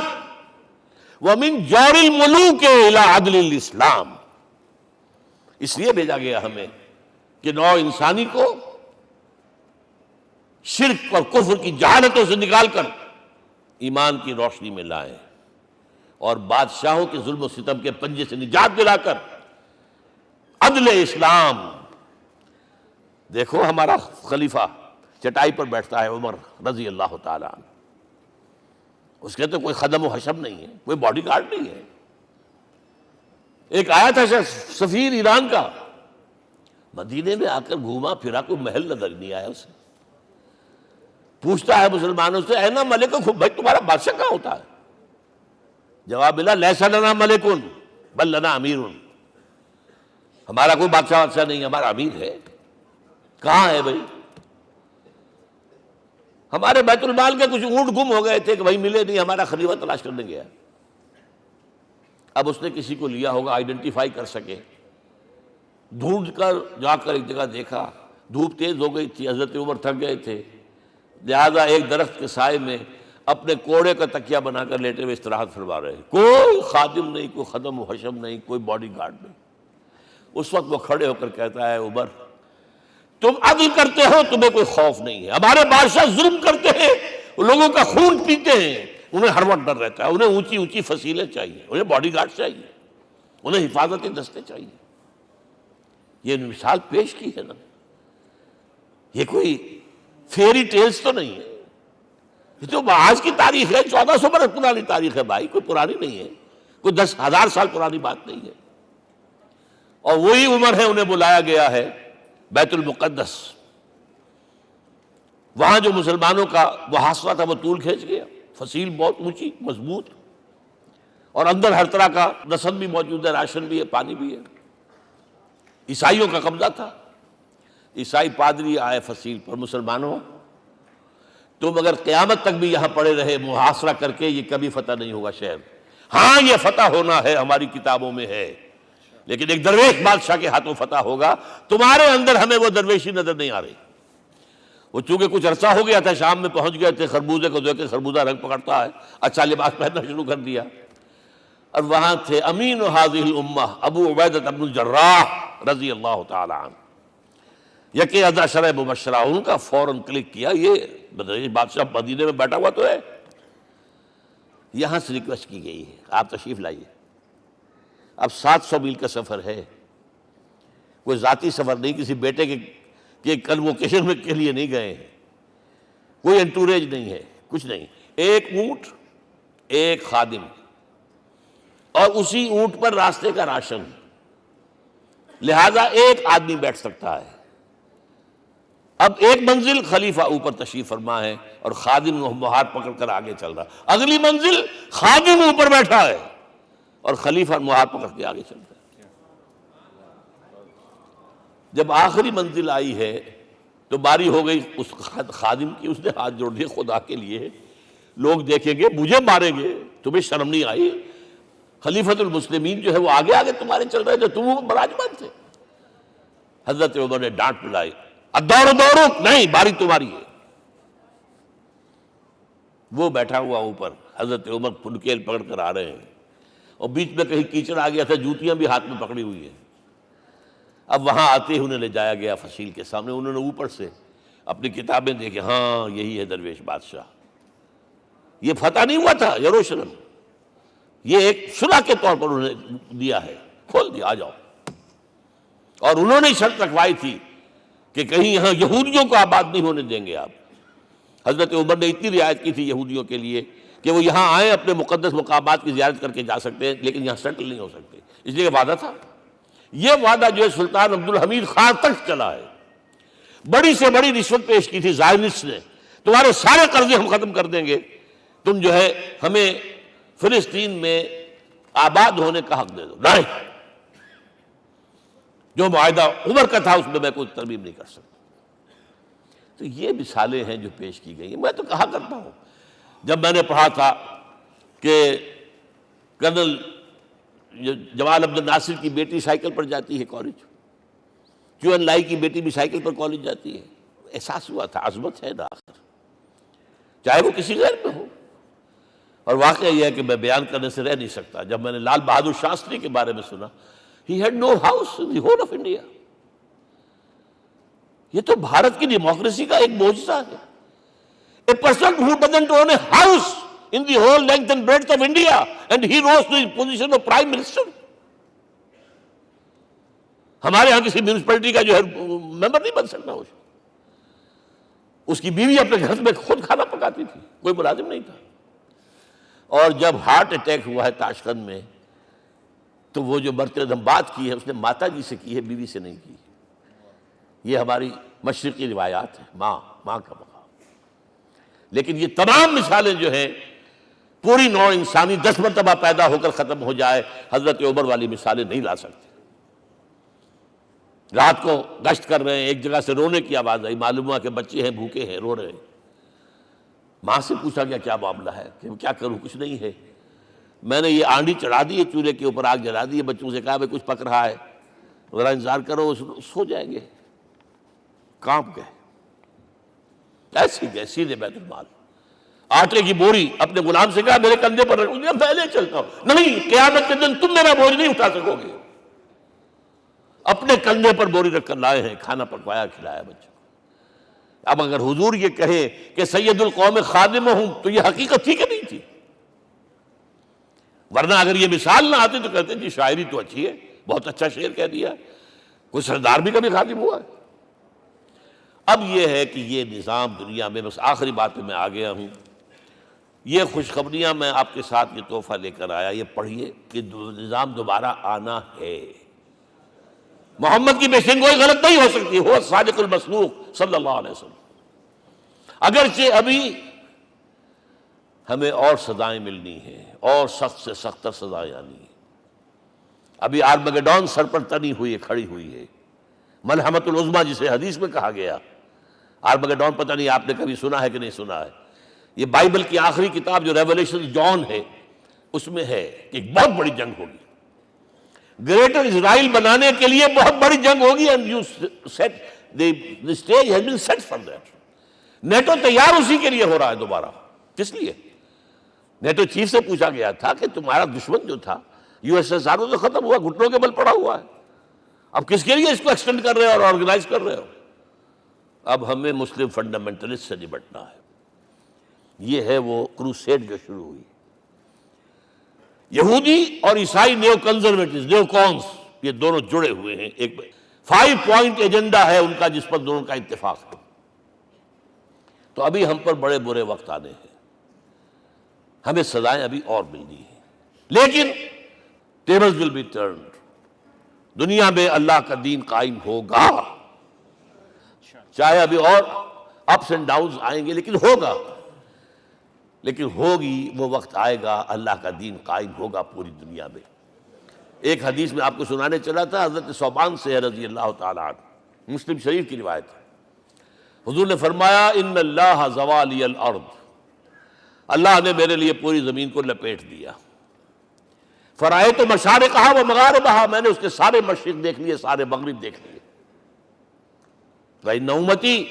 ومن جور الملوک الی عدل الاسلام۔ اس لیے بھیجا گیا ہمیں کہ نوع انسانی کو شرک اور کفر کی جہالتوں سے نکال کر ایمان کی روشنی میں لائیں، اور بادشاہوں کے ظلم و ستم کے پنجے سے نجات دلا کر عدل اسلام. دیکھو ہمارا خلیفہ چٹائی پر بیٹھتا ہے عمر رضی اللہ تعالیٰ عنہ، اس کے تو کوئی خدم و حشم نہیں ہے، کوئی باڈی گارڈ نہیں ہے. ایک آیا تھا سفیر ایران کا، مدینے میں آ کر گھوما پھرا، کوئی محل نظر نہیں آیا اسے. پوچھتا ہے مسلمانوں سے اینا ملککم، بھائی تمہارا بادشاہ کہاں ہوتا ہے؟ جواب ملا لیس لنا ملکن بل لنا امیر، ہمارا کوئی بادشاہ نہیں، ہمارا امیر ہے. کہاں ہے بھائی؟ ہمارے بیت المال کے کچھ اونٹ گم ہو گئے تھے کہ بھائی ملے نہیں، ہمارا خلیفہ تلاش کرنے گیا. اب اس نے کسی کو لیا ہوگا، آئیڈینٹیفائی کر سکے، ڈھونڈ کر جا کر ایک جگہ دیکھا، دھوپ تیز ہو گئی تھی، حضرت عمر تھک گئے تھے، لہذا ایک درخت کے سائے میں اپنے کوڑے کا تکیہ بنا کر لیٹے ہوئے استراحت فرما رہے. کوئی خادم نہیں، کوئی خدم و حشم نہیں، کوئی باڈی گارڈ نہیں. اس وقت وہ کھڑے ہو کر کہتا ہے عمر تم عدل کرتے ہو، تمہیں کوئی خوف نہیں ہے. ہمارے بادشاہ ظلم کرتے ہیں، لوگوں کا خون پیتے ہیں، انہیں ہر وقت ڈر رہتا ہے، انہیں اونچی اونچی فصیلیں چاہیے، انہیں باڈی گارڈ چاہیے، انہیں حفاظتی دستے چاہیے. یہ مثال پیش کی ہے نا، یہ کوئی فیری ٹیلز تو نہیں ہے، یہ تو آج کی تاریخ ہے، 1400 برس پرانی تاریخ ہے بھائی، کوئی پرانی نہیں ہے، کوئی 10,000 سال پرانی بات نہیں ہے. اور وہی عمر ہے، انہیں بلایا گیا ہے بیت المقدس. وہاں جو مسلمانوں کا محاصرہ تھا وہ طول کھینچ گیا، فصیل بہت اونچی مضبوط، اور اندر ہر طرح کا رسد بھی موجود ہے، راشن بھی ہے، پانی بھی ہے. عیسائیوں کا قبضہ تھا. عیسائی پادری آئے فصیل پر، مسلمانوں تم اگر قیامت تک بھی یہاں پڑے رہے محاصرہ کر کے، یہ کبھی فتح نہیں ہوگا شہر. ہاں یہ فتح ہونا ہے، ہماری کتابوں میں ہے، لیکن ایک درویش بادشاہ کے ہاتھوں فتح ہوگا. تمہارے اندر ہمیں وہ درویشی نظر نہیں آ رہی. وہ چونکہ کچھ عرصہ ہو گیا تھا، شام میں پہنچ گئے تھے، خربوزے کو دیکھ کے خربوزہ رنگ پکڑتا ہے، اچھا لباس پہننا شروع کر دیا. اور وہاں تھے امین هذه الامہ ابو عبیدہ بن الجراح رضی اللہ تعالی عنہ، یکی 10 مبشرہ. ان کا فوراً کلک کیا، یہ بادشاہ مدینے میں بیٹھا ہوا تو ہے. یہاں سے ریکویسٹ کی گئی ہے آپ تشریف لائیے. اب 700 میل کا سفر ہے، کوئی ذاتی سفر نہیں، کسی بیٹے کے کنووکیشن کے لیے نہیں گئے ہیں، کوئی انٹوریج نہیں ہے، کچھ نہیں. ایک اونٹ، ایک خادم، اور اسی اونٹ پر راستے کا راشن، لہذا ایک آدمی بیٹھ سکتا ہے. اب ایک منزل خلیفہ اوپر تشریف فرما ہے اور خادم ہاتھ پکڑ کر آگے چل رہا. اگلی منزل خادم اوپر بیٹھا ہے اور خلیفہ ہاتھ پکڑ کے آگے چل رہا ہے. جب آخری منزل آئی ہے تو باری ہو گئی اس خادم کی. اس نے ہاتھ جوڑ دیے، خدا کے لیے لوگ دیکھیں گے، مجھے ماریں گے، تمہیں شرم نہیں آئی؟ خلیفۃ المسلمین جو ہے وہ آگے آگے تمہارے چل رہے تھے، تم براجمان تھے. حضرت عمر نے ڈانٹ پلائی، دوڑو نہیں، باری تمہاری ہے. وہ بیٹھا ہوا اوپر، حضرت عمر پنکیل پکڑ کر آ رہے ہیں، اور بیچ میں کہیں کیچڑ آ گیا تھا، جوتیاں بھی ہاتھ میں پکڑی ہوئی ہیں. اب وہاں آتے ہی انہیں لے جایا گیا فصیل کے سامنے. انہوں نے اوپر سے اپنی کتابیں دیکھیں، ہاں یہی ہے درویش بادشاہ. یہ فتح نہیں ہوا تھا یروشلم، یہ ایک صلح کے طور پر انہوں نے دیا ہے، کھول دیا، آ جاؤ. اور انہوں نے شرط رکھوائی تھی کہ کہیں یہاں یہودیوں کو آباد نہیں ہونے دیں گے آپ. حضرت عمر نے اتنی رعایت کی تھی یہودیوں کے لیے کہ وہ یہاں آئیں، اپنے مقدس مقامات کی زیارت کر کے جا سکتے ہیں، لیکن یہاں سیٹل نہیں ہو سکتے. اس لیے وعدہ تھا. یہ وعدہ جو ہے سلطان عبدالحمید خان تک چلا ہے. بڑی سے بڑی رشوت پیش کی تھی زائرنسٹ نے، تمہارے سارے قرضے ہم ختم کر دیں گے، تم جو ہے ہمیں فلسطین میں آباد ہونے کا حق دے دو. نہیں، جو معاہدہ عمر کا تھا اس میں کوئی ترمیم نہیں کر سکتا. تو یہ مثالیں ہیں جو پیش کی گئی ہیں. میں تو کہا کرتا ہوں، جب میں نے پڑھا تھا کہ کرنل جمال عبد الناصر کی بیٹی سائیکل پر جاتی ہے کالج، چون لائی کی بیٹی بھی سائیکل پر کالج جاتی ہے، احساس ہوا تھا عظمت ہے نا آخر، چاہے وہ کسی غیر میں ہو. اور واقعہ یہ ہے کہ میں بیان کرنے سے رہ نہیں سکتا. جب میں نے لال بہادر شاستری کے بارے میں سنا، he had no house in the whole of India. یہ تو بھارت کی ڈیموکریسی کا ایک معجزہ ہے. A person who doesn't own a house in the whole length and breadth of India, and he rose to the position of Prime Minister. ہمارے ہاں کسی میونسپلٹی کا جو ہے ممبر نہیں بن سکتا، اس کی بیوی اپنے گھر میں خود کھانا پکاتی تھی، کوئی ملازم نہیں تھا۔ اور جب ہارٹ اٹیک ہوا ہے تاشقند میں، تو وہ جو مرتے دم بات کی ہے اس نے ماتا جی سے کی ہے، بیوی سے نہیں کی۔ یہ ہماری مشرقی روایات ہیں، ماں کا مقام۔ لیکن یہ تمام مثالیں جو ہیں، پوری نوع انسانی 10 مرتبہ پیدا ہو کر ختم ہو جائے، حضرت عمر والی مثالیں نہیں لا سکتے۔ رات کو گشت کر رہے ہیں، ایک جگہ سے رونے کی آواز آئی، معلوم ہوا کہ بچے ہیں، بھوکے ہیں، رو رہے ہیں۔ ماں سے پوچھا گیا کیا معاملہ ہے، کہ کیا کروں، کچھ نہیں ہے، میں نے یہ آنڈی چڑھا دی ہے، چولہے کے اوپر آگ جلا دی ہے، بچوں سے کہا کچھ پک رہا ہے، ذرا انتظار کرو، سو جائیں گے۔ کانپ گئے، ایسے گئے سیدھے بیت المال، آٹے کی بوری اپنے غلام سے کہا میرے کندھے پر رکھ، میں لے چلتا ہوں۔ نہیں، قیامت کے دن تم میرا بوجھ نہیں اٹھا سکو گے۔ اپنے کندھے پر بوری رکھ کر لائے ہیں، کھانا پکوایا، کھلایا بچوں کو۔ اب اگر حضور یہ کہے کہ سید القوم خادم ہوں، تو یہ حقیقت تھی کہ نہیں تھی؟ ورنہ اگر یہ مثال نہ آتی تو کہتے جی شاعری تو اچھی ہے، بہت اچھا شعر کہہ دیا، کوئی سردار بھی کبھی خادم ہوا ہے۔ اب یہ ہے کہ یہ نظام دنیا میں، بس آخری بات میں آ گیا ہوں، یہ خوشخبریاں میں آپ کے ساتھ یہ تحفہ لے کر آیا، یہ پڑھیے کہ نظام دوبارہ آنا ہے۔ محمد کی پیشن گوئی غلط نہیں ہو سکتی، وہ صادق المصدوق صلی اللہ علیہ وسلم۔ اگرچہ ابھی ہمیں اور سزائیں ملنی ہیں، اور سخت سے سختر سزائیں آنی ہیں۔ ابھی آرمگڈون سر پر تنی ہوئی ہے، کھڑی ہوئی ہے، ملحمۃ العظمیٰ جسے حدیث میں کہا گیا۔ آرمگڈون پتہ نہیں آپ نے کبھی سنا ہے کہ نہیں سنا ہے؟ یہ بائبل کی آخری کتاب جو ریولیشن جان ہے، اس میں ہے کہ ایک بہت بڑی جنگ ہوگی، گریٹر اسرائیل بنانے کے لیے بہت بڑی جنگ ہوگی، and you set the stage has been set for that۔ NATO تیار اسی کے لیے ہو رہا ہے دوبارہ۔ کس لیے؟ نیٹو چیف سے پوچھا گیا تھا کہ تمہارا دشمن جو تھا USSR تو ختم ہوا، گھٹنوں کے بل پڑا ہوا ہے، اب کس کے لیے اس کو ایکسٹینڈ کر رہے ہو اور آرگنائز کر رہے ہو؟ اب ہمیں مسلم فنڈامنٹلسٹ سے نمٹنا ہے۔ یہ ہے وہ کروسیڈ جو شروع ہوئی۔ یہودی اور عیسائی نیو کنزرویٹوز، نیو کونس، یہ دونوں جڑے ہوئے ہیں، ایک 5 پوائنٹ ایجنڈا ہے ان کا جس پر دونوں کا اتفاق ہے۔ تو ابھی ہم پر بڑے برے وقت آنے ہیں، ہمیں سزائیں ابھی اور ملنی ہیں، لیکن tables will be turned۔ دنیا میں اللہ کا دین قائم ہوگا، چاہے ابھی اور اپس اینڈ ڈاؤنز آئیں گے، لیکن ہوگا، لیکن ہوگی، وہ وقت آئے گا اللہ کا دین قائم ہوگا پوری دنیا میں۔ ایک حدیث میں آپ کو سنانے چلا تھا، حضرت ثوبان سے رضی اللہ تعالیٰ عنہ، مسلم شریف کی روایت ہے۔ حضور نے فرمایا ان اللہ زوالی الارض، اللہ نے میرے لیے پوری زمین کو لپیٹ دیا۔ فرائیت مشارقہا و مغاربہا، میں نے اس کے سارے مشرق دیکھ لیے، سارے مغرب دیکھ لیے۔ وَإِنَّ أُمَّتِي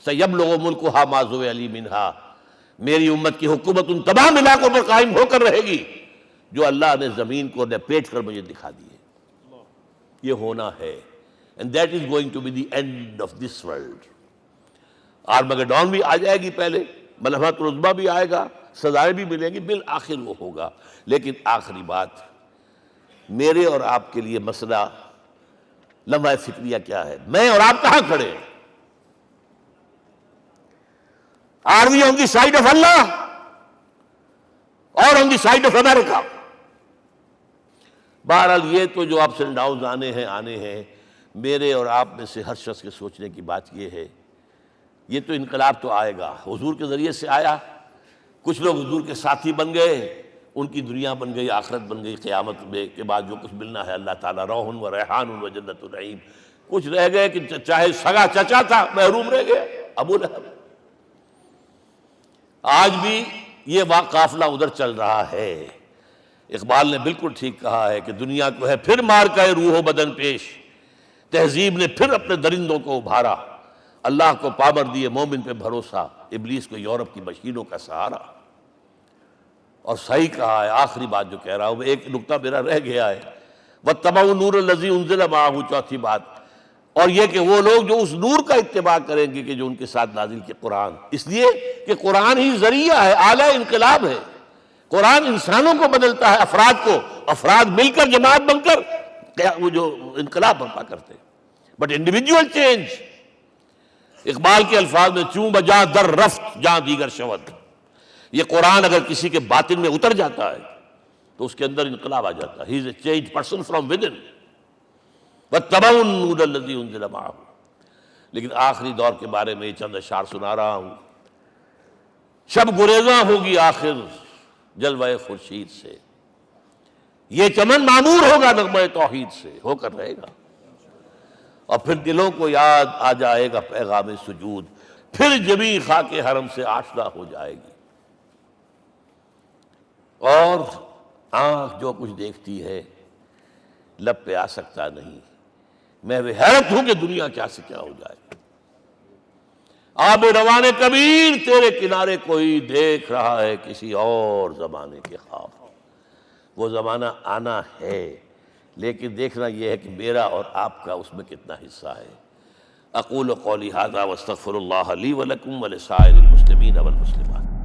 سَيَبْلُغُ مُلْكُهَا مَا زُوِّئَ لِي مِنْهَا، میری امت کی حکومت ان تمام علاقوں پر قائم ہو کر رہے گی جو اللہ نے زمین کو لپیٹ کر مجھے دکھا دیے۔ یہ ہونا ہے، and that is going to be the end of this world۔ Armageddon بھی آ جائے گی، پہلے ملحمۃ العظمیٰ بھی آئے گا، سزائیں بھی ملیں گی، بالآخر وہ ہوگا۔ لیکن آخری بات، میرے اور آپ کے لیے مسئلہ لمحہ فکریہ کیا ہے؟ میں اور آپ کہاں کھڑے ہیں؟ Are we on the side of Allah or on the side of America؟ بہرحال یہ تو جو اپس اینڈ ڈاؤنز آنے ہیں، میرے اور آپ میں سے ہر شخص کے سوچنے کی بات یہ ہے، یہ تو انقلاب تو آئے گا، حضور کے ذریعے سے آیا، کچھ لوگ حضور کے ساتھی بن گئے، ان کی دنیا بن گئی، آخرت بن گئی، قیامت میں کے بعد جو کچھ ملنا ہے اللہ تعالیٰ روح و ریحان و جنت النعیم۔ کچھ رہ گئے کہ چاہے سگا چچا تھا محروم رہ گئے، ابو لہب۔ آج بھی یہ قافلہ ادھر چل رہا ہے۔ اقبال نے بالکل ٹھیک کہا ہے کہ دنیا کو ہے پھر مار کا روح و بدن پیش، تہذیب نے پھر اپنے درندوں کو ابھارا، اللہ کو پامر دیے مومن پہ بھروسہ، ابلیس کو یورپ کی مشینوں کا سہارا۔ اور صحیح کہا ہے، آخری بات جو کہہ رہا ہوں، ایک نقطہ میرا رہ گیا ہے، وَاتَّبَعُوا النُّورَ الَّذِي أُنزِلَ مَعَهُ، چوتھی بات، اور یہ کہ وہ لوگ جو اس نور کا اتباع کریں گے کہ جو ان کے ساتھ نازل کے قرآن، اس لیے کہ قرآن ہی ذریعہ ہے، آلہ انقلاب ہے۔ قرآن انسانوں کو بدلتا ہے، افراد کو، افراد مل کر جماعت بن کر وہ جو انقلاب برپا کرتے. بٹ انڈیویجول چینج، اقبال کے الفاظ میں چوں بجا در رفت جہاں دیگر شود، یہ قرآن اگر کسی کے باطن میں اتر جاتا ہے تو اس کے اندر انقلاب آ جاتا ہے. He is a change person from within واتبعوا النور الذی انزل معہ. لیکن آخری دور کے بارے میں یہ چند اشعار سنا رہا ہوں. شب گریزاں ہوگی آخر جلوہ خورشید سے، یہ چمن معمور ہوگا نغمہ توحید سے، ہو کر رہے گا. اور پھر دلوں کو یاد آ جائے گا پیغام سجود، پھر جبیں خاک حرم سے آشنا ہو جائے گی. اور آنکھ جو کچھ دیکھتی ہے لب پہ آ سکتا نہیں. میں وہ حیرت ہوں کہ دنیا کیا سے کیا ہو جائے. آب روان کبیر تیرے کنارے کوئی دیکھ رہا ہے کسی اور زمانے کے خواب. وہ زمانہ آنا ہے، لیکن دیکھنا یہ ہے کہ میرا اور آپ کا اس میں کتنا حصہ ہے. اقول قولی ھذا واستغفر اللہ لی ولکم ولسائر المسلمین والمسلمات.